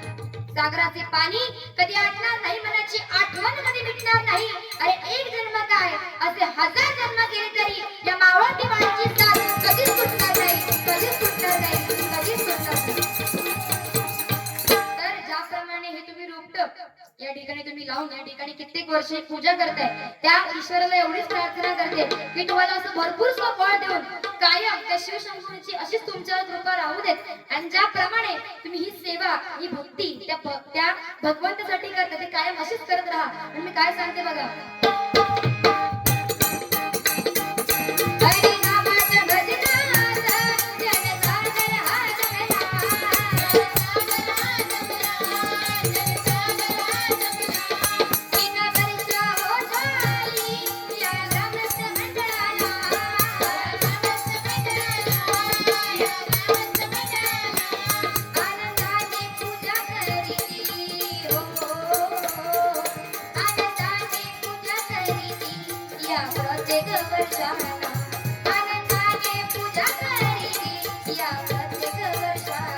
सागराचे पाणी कधी आटणार नाही मनाची आठवण कधी मिटणार नाही अरे एक जन्म काय असे 1000 जन्म केले तरी या मावळती बाळाची साथ कधीच सुटणार नाही कधीच सुटणार नाही कधीच सुटणार नाही तर ज्याप्रमाणे हे तुम्ही रोपटं या ठिकाणी तुम्ही लावून या ठिकाणी कित्येक वर्षे पूजा करताय त्या ईश्वराला एवढीच प्रार्थना करते की तुम्हाला असं भरपूर फळ देऊन कायम त्या शिवशंभूची अशीच तुमच्यावर कृपा राहू देत आणि ज्याप्रमाणे तुम्ही ही सेवा ही भक्ती त्या भगवंतासाठी करता ते कायम अशीच करत राहा आणि मी काय सांगते बघा हरिनामाचं भजनाचं जनसागर हा जगला प्रत्येक वर्षाला आनंदाने पूजा करीती या प्रत्येक वर्षाला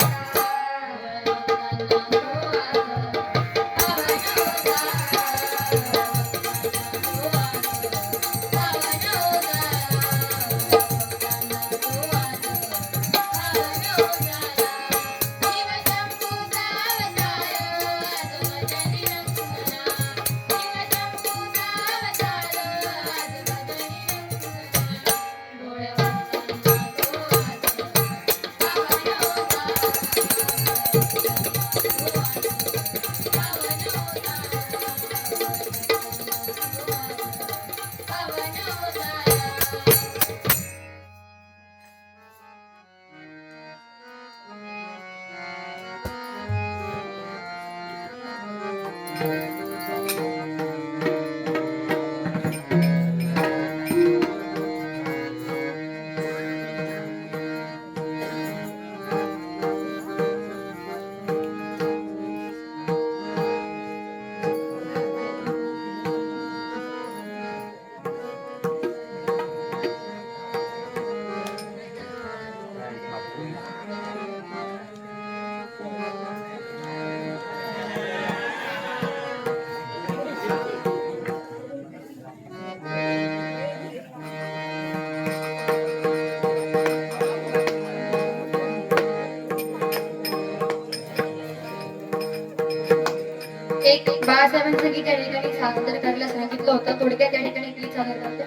एक बाळासाहेबांचं गीत या ठिकाणी सादर करायला सांगितलं होतं थोडक्यात त्या ठिकाणी गीत सादर करते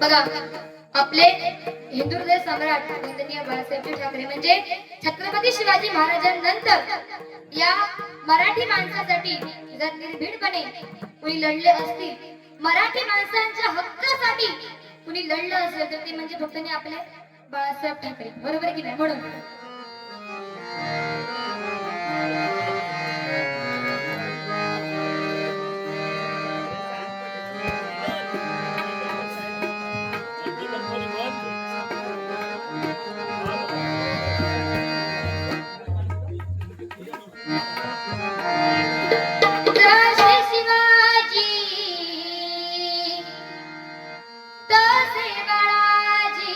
बघा आपले हिंदू हृदय सम्राट वंदनीय बाळासाहेब ठाकरे म्हणजे छत्रपती शिवाजी महाराजांनंतर या मराठी माणसासाठी जर निर्भीडपणे कुणी लढले असतील मराठी माणसांच्या हक्कासाठी कुणी लढलं असेल तर ते म्हणजे फक्त आपले बाळासाहेब ठाकरे बरोबर की नाही म्हणून तसे बाळाजी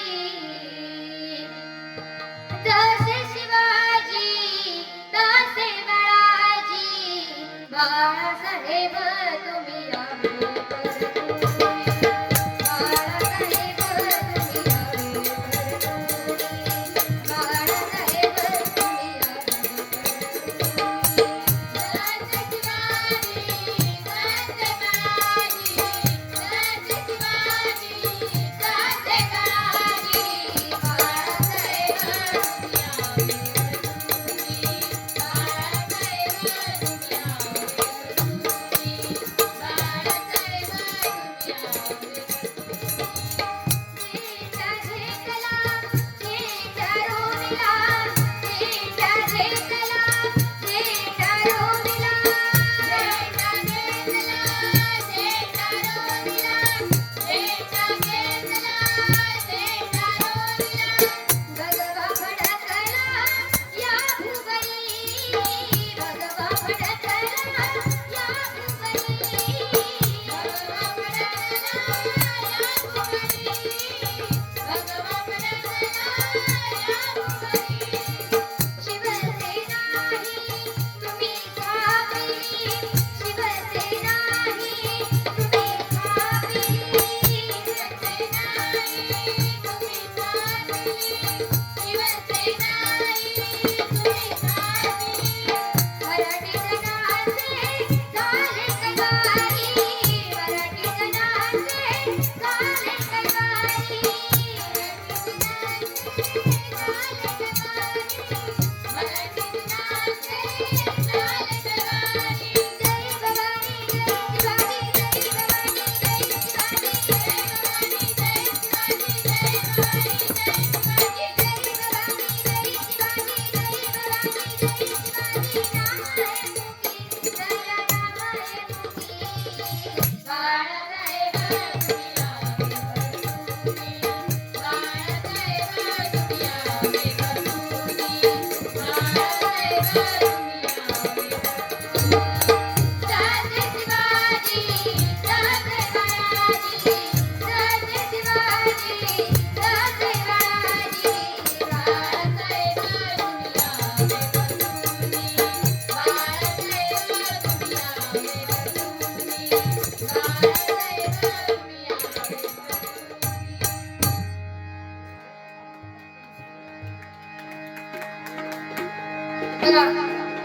बघा,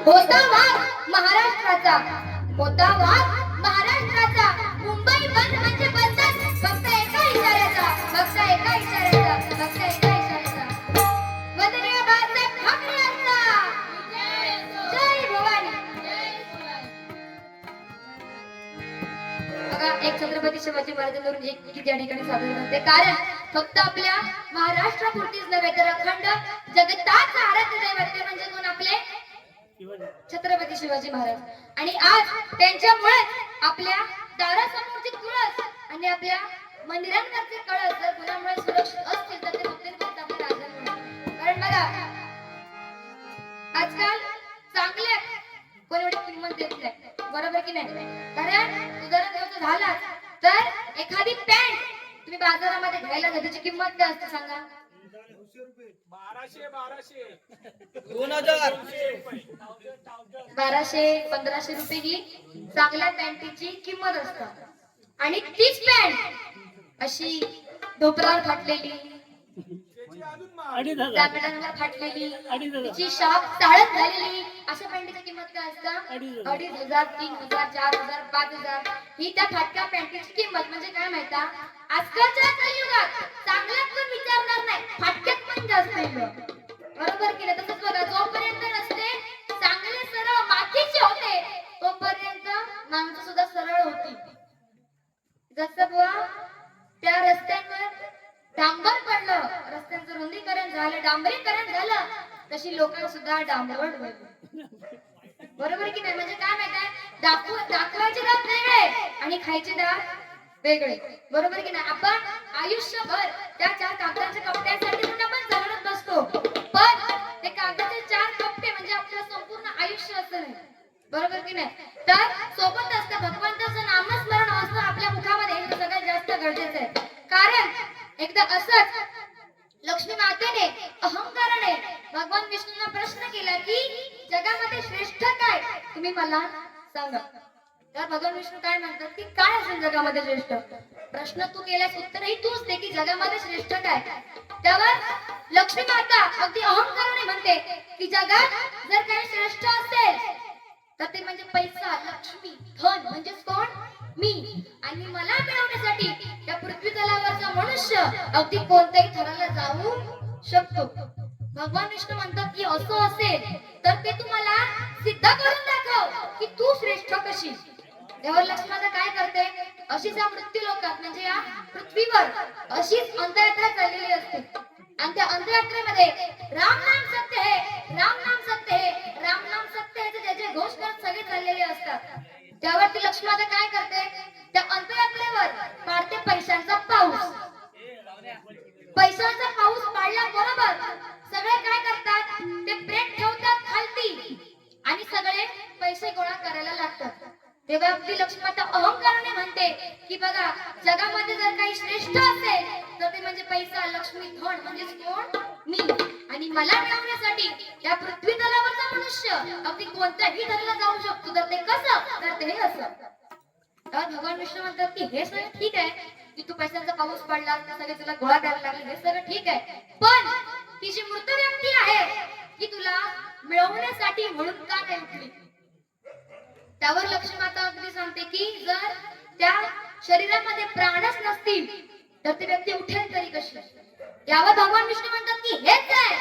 होता वाद महाराष्ट्राचा, होता वाद महाराष्ट्राचा, मुंबई बंद म्हणजे बंदच, फक्त एका इशाऱ्याचा, फक्त एका इशाऱ्याचा, फक्त एका इशाऱ्याचा. वंदनीय बाळासाहेब ठाकरे यांचा जय भवानी. बघा, एक छत्रपती शिवाजी महाराजांवरून एक गीत या ठिकाणी सादर करते, कारण फक्त आपल्या महाराष्ट्रापुरतीच नव्हे तर अखंड जगताच आराध्य दैवत ते म्हणजे कोण आपले छत्रपती शिवाजी महाराज. आणि आज त्यांच्यामुळे आपल्या दारासमोरची तुळस आणि आपल्या मंदिरांवरचे कळस जर कुणामुळे सुरक्षित असतील तर ते फक्त आपल्या राजामुळे. कारण बघा, आजकाल चांगल्या कोणी एवढी किंमत देत नाही, बरोबर की नाही? कारण उदाहरण द्यायचं झालं तर एखादी पॅन्ट तुम्ही बाजारामध्ये घ्यायला जा, त्याची किंमत काय असते सांगा? 1200-1500 रुपये ही चांगल्या पॅन्टीची किंमत असतात. आणि तीच पॅन्ट अशी ढोपरावर फाटलेली, दामिडांवर फाटलेली, तिची शाप चाळत झालेली, अशा पॅन्टीची किंमत काय असतं? 2500, 3000, 4000, 5000 ही त्या फाटक्या पॅन्टीची किंमत. म्हणजे काय माहिती, आजकालच्या कलियुगात चांगल्यात पण विचारणार नाही, फाटक्यात पण जास्त येईल, बरोबर की नाही? तसंच बघा, जोपर्यंत रस्ते चांगले सरळ मातीचे होते तोपर्यंत माणसं सुद्धा सरळ होती. जसं बुवा त्या रस्त्यांवर डांबर पडलं, रस्त्यांचं रुंदीकरण झालं, डांबरीकरण झालं, तशी लोक सुद्धा डांबरवट होईल, बरोबर की नाही? म्हणजे काय माहितीये, दाखवायचे दात वेगळे आणि खायचे दात वेगळे, बरोबर की नाही? आपण आयुष्यभर त्या 4 कागदाच्या कपड्यासाठी पण आपण जगत बसतो, पण ते कागदाचे 4 कपडे म्हणजे आपलं संपूर्ण आयुष्य असं नाही, बरोबर की नाही? तर सोबत असतं भगवंताचं नामस्मरण असणं आपल्या मुखामध्ये, हे सगळ्यात जास्त गरजेचं आहे. कारण एकदा असंच लक्ष्मी मातेने अहंकाराने भगवान विष्णूंना प्रश्न केला की जगामध्ये श्रेष्ठ काय, तुम्ही मला सांगा. तर भगवान विष्णू काय म्हणतात की काय असेल जगामध्ये श्रेष्ठ? प्रश्न तू केलास, उत्तरही तूच दे की जगामध्ये श्रेष्ठ काय. त्यावर लक्ष्मी माता अगदी अहंकाराने म्हणते की जगात जर काही श्रेष्ठ असेल तर ते म्हणजे पैसा, लक्ष्मी, धन, म्हणजेच कोण? मी. आणि मला मिळवण्यासाठी या पृथ्वी तलावरचा मनुष्य अगदी कोणत्याही थराला जाऊ शकतो. भगवान विष्णू म्हणतात की असं असेल तर ते तुम्हाला सिद्ध करून दाखव की तू श्रेष्ठ कशी. तेव्हा लक्ष्मी माता काय करते, अशीच या मृत्यू लोकात म्हणजे या पृथ्वीवर अशीच अंतयात्रा चाललेली असते. आणि त्या अंतयात्रेमध्ये राम नाम सत्य है, राम नाम सत्य है, राम नाम सत्य है त्याचे घोष करत सगळे चाललेले असतात. त्यावरती लक्ष्मी माता काय करते, त्या अंतयात्रेवर पाडते पैशांचा पाऊस. पैशांचा पाऊस पाडल्याबरोबर सगळे काय करतात, ते ब्रेक ठेवतात खालती आणि सगळे पैसे गोळा करायला लागतात. तेव्हा अगदी लक्ष्मी माता अहंकाराने म्हणते की बघा, जगामध्ये जर काही श्रेष्ठ असेल तर ते म्हणजे पैसा, लक्ष्मी, धन, म्हणजेच कोण? मी. आणि मला मिळवण्यासाठी या पृथ्वी तलावरचा मनुष्य अगदी कोणत्याही धराला जाऊ शकतो, तर ते कसं? तर ते असं. तर भगवान विष्णू म्हणतात की हे सगळं ठीक आहे की तू पैशांचा पाऊस पडला, ते सगळे तुला गोळा करायला लागले, हे सगळं ठीक आहे, पण ती जी मृत व्यक्ती आहे की तुला मिळवण्यासाठी म्हणून का नाही उठली? त्यावर लक्ष्मी माता अगदी सांगते की जर त्या शरीरामध्ये प्राणच नसतील तर ती व्यक्ती उठेल तरी कशी. यावर भगवान विष्णू म्हणतात की हेच आहे,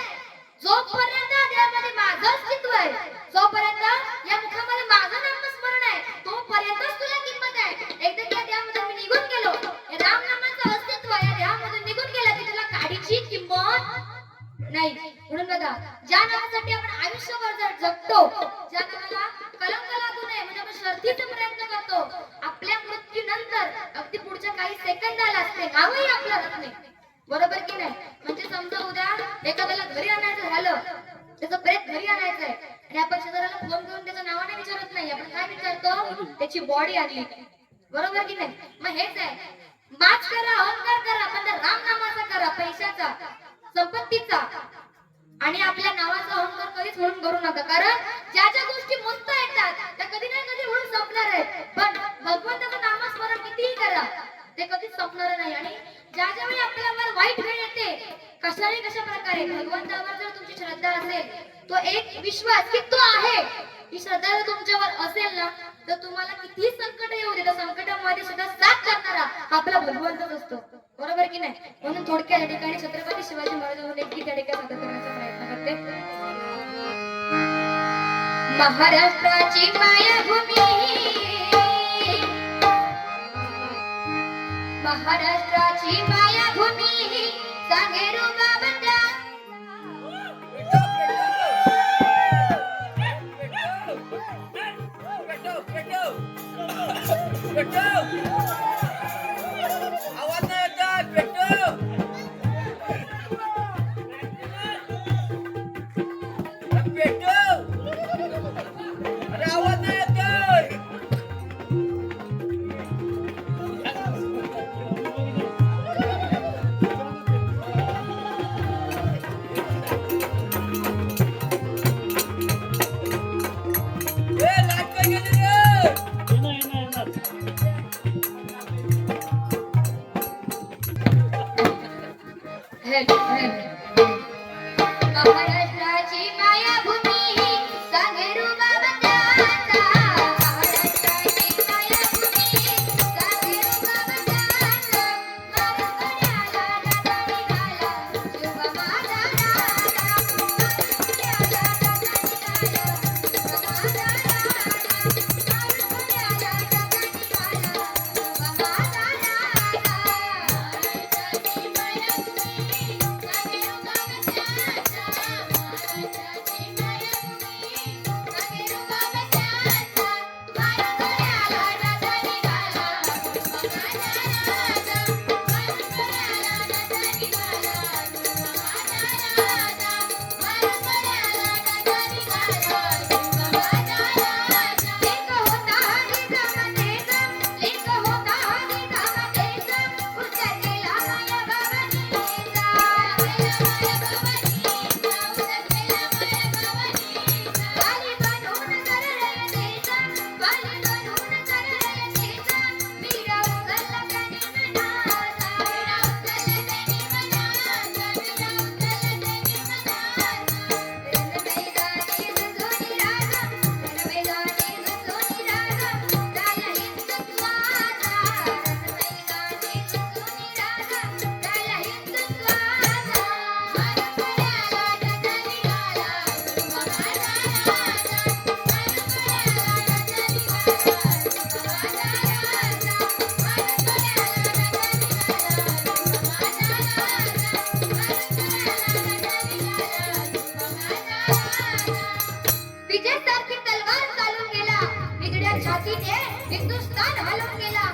जोपर्यंत देहामध्ये माझं अस्तित्व आहे, जोपर्यंत या मुखामध्ये माझं नामस्मरण आहे, तोपर्यंतच तुला किंमत आहे. एकदा त्या देहामध्ये मी निघून गेलो, राम नामाचं अस्तित्व या देहामधून निघून गेला की तुला काडीची किंमत नाही. म्हणून बघा, ज्या नामासाठी आपण आयुष्यभर जर जगतो, ज्या नामाला कलंक लागू नये म्हणजे आपण शर्थीचा प्रयत्न करतो, आपल्या मृत्यूनंतर अगदी पुढच्या काही सेकंदाला असते नावही आपलं राहत नाही, बरोबर की नाही? म्हणजे समजा उद्या एखाद्याला घरी आणायचं झालं, त्याचं प्रेत घरी आणायचंय आणि आपण शेजाऱ्याला फोन करून त्याचं नाव नाही विचारत नाही, आपण काय विचारतो, त्याची बॉडी आली, बरोबर की नाही? मग हेच आहे, माच करा, अहंकार करा, पण राम नामाचा करा, पैशाचा, संपत्तीचा आणि आपल्या नावाचा अहंकार कधीच म्हणून करू नका. कारण ज्या ज्या गोष्टी मस्त येतात त्या कधी ना कधी म्हणून संपणार आहेत, पण भगवंताचं नामस्मरण कितीही करा ते कधीच संपणार नाही. आणि ज्या ज्या वेळी आपल्यावर वाईट वेळ येते, कशाने कशा प्रकारे भगवंतावर जर तुमची श्रद्धा असेल, तो एक विश्वास की तो आहे, ही श्रद्धा जर तुमच्यावर असेल ना, तर तुम्हाला किती संकट येऊ दे, त्या संकटामध्ये सुद्धा साथ करणारा हा आपला भगवंतच असतो. बरोबर की नाही? म्हणून थोडक्यात या ठिकाणी छत्रपती शिवाजी महाराजांवर एक गीत या ठिकाणी सादर करण्याचा प्रयत्न करते. महाराष्ट्राची मायाभूमी, महाराष्ट्राची मायाभूमी, सांगेरू बाबा आवाज नाही येत आहे, पेटो. पेटो. अरे आवाज नाही येत आहे. ए, लाईट काय गेली रे? महाराष्ट्राची मायाभूमी, सांगेरू बाबा त्याचा. महाराष्ट्राची मायाभूमी, सांगेरू बाबा त्याचा. महाराष्ट्राला दादा निघाला, शुभ माझा राजा. महाराष्ट्राला दादा निघाला, शुभ माझा राजा. महाराष्ट्राला दादा निघाला, शुभ माझा राजा. महाराष्ट्राची मायाभूमी, सांगेरू बाबा त्याचा. महाराष्ट्राची मायाभूमी, सांगेरू बाबा त्याचा. महाराष्ट्राला दादा निघाला, शुभ माझा राजा. महाराष्ट्राला दादा निघाला, शुभ माझा राजा. महाराष्ट्राला दादा निघाला, शुभ माझा राजा. लिंग होता निजामातेचा, लिंग होता निजामातेचा, उचललेला माया भवानीचा. उचललेला माया भवानीचा, उचललेला माया भवानीचा. वाली बनून सरळयतेचा, वाली बनून सरळयतेचा, मीरा उचलला त्याने मनाचा. मीरा उचलला त्याने मनाचा, मीरा उचलला त्याने मनाचा. रणमैदानी झुंजूनी राजा, रणमैदानी झुंजूनी राजा, झाला हिंदुत्वाचा. रणमैदानी झुंजूनी राजा, झाला हिंदुत्वाचा. महाराष्ट्राला दादा निघाला, शुभ माझा राजा. महाराष्ट्राला दादा निघाला, शुभ माझा राजा. महाराष्ट्राला दादा निघाला, शुभ माझा राजा. महाराष्ट्राला दादा निघाला, शुभ माझा राजा. विजयसारखी तलवार चालून गेला, निगड्या छातीने हिंदुस्थान हलवून गेला.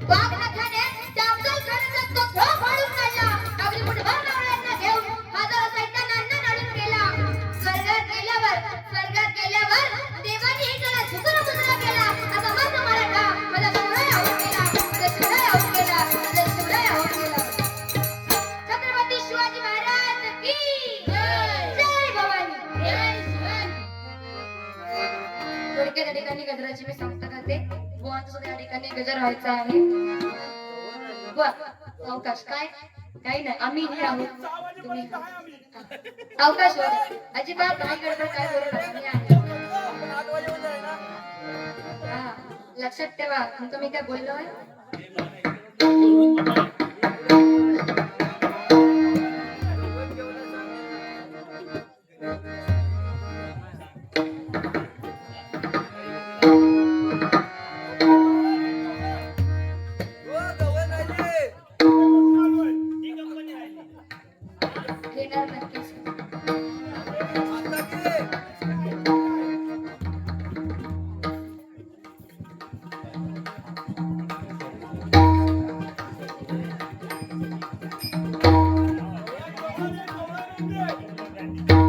वाघ नखाने त्या अफजल खानाचा तो थो फाडून काढला. आपली मुठभर मावळ्यांना घेऊन हजारो सैतानांना नाडून गेला. स्वर्गात गेल्यावर देवाने त्याला झुकून मुजरा केला. आता माझा मराठा माझा शिवराय होऊन गेला, माझा शिवराय होऊन गेला, माझा शिवराय होऊन गेला. छत्रपती शिवाजी महाराज की जय. जय भवानी, जय शिवाजी. थोडक्यात या ठिकाणी गजराची मी सांगता करते. बुवांचा सुद्धा या ठिकाणी गजर व्हायचा आहे. बुवा, अवकाश काय? काही नाही, आम्ही हे आहोत, तुम्ही अवकाश वर अजिबात नाही गडबड, काय बोलू नका, मी आहे. आपण 8 वाजेपर्यंत आहे ना? हा, लक्षात ठेवा, तुमचं मी काय बोललोय. हो, गवत राहिली. ही कंपनी राहिली. घेणार नक्कीच. आता की.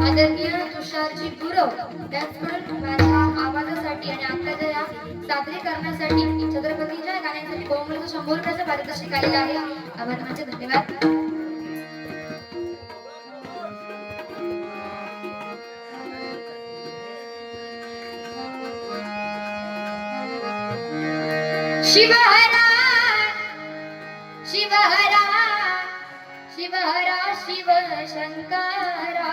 आदरणीय तुषारजी गुरव, त्याचबरोबर माझ्या आवाजासाठी आणि आपल्याच्या या सादरीकरणासाठी छत्रपतींच्या गाण्यांसाठी बहुमूल्य 100 रुपयाचं पारितोषिक आलेलं आहे. आभार मानते, धन्यवाद. शिवहरा शिवहरा शिव शिवहरा शिव शंकरा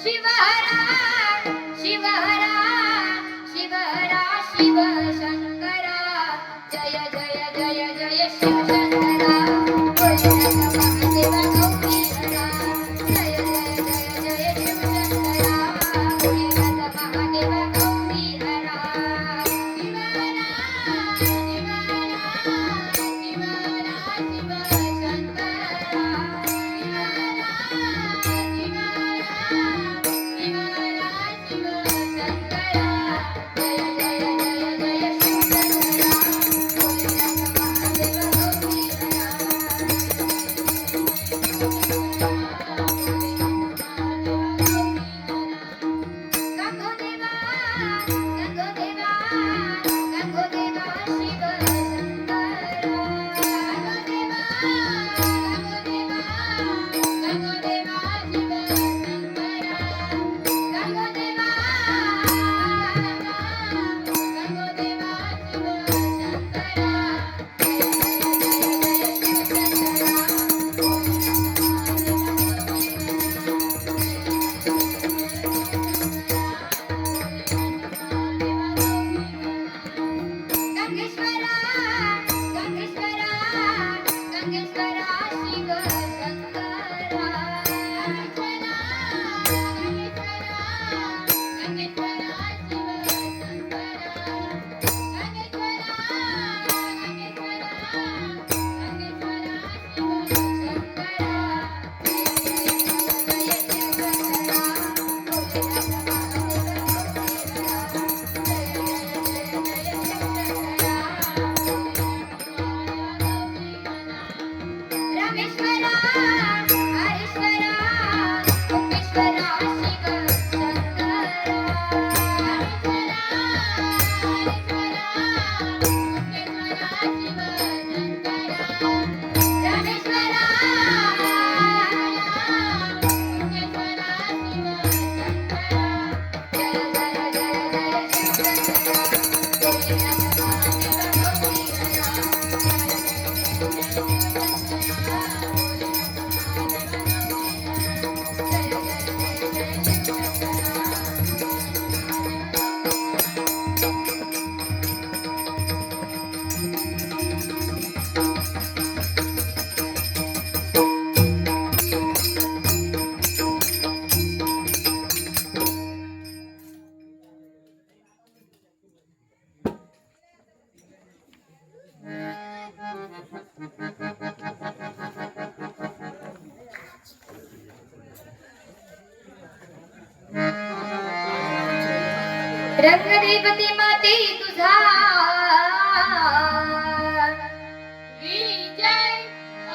शिवहरा शिवहरा शिवहरा शिव शंकरा जय जय जय जय शिव शंकरा महादेवा गौरी हरा जय जय जय जय शिव शंकरा महादेवा गौरी हरा शिवहरा शिवहरा शिवहरा शिव रंगदेवती माते तुझा विजय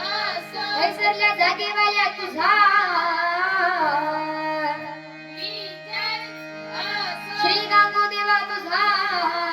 असो हैसरल्या जागेवाल्या तुझा विजय असो श्री गांगोदेवा तुझा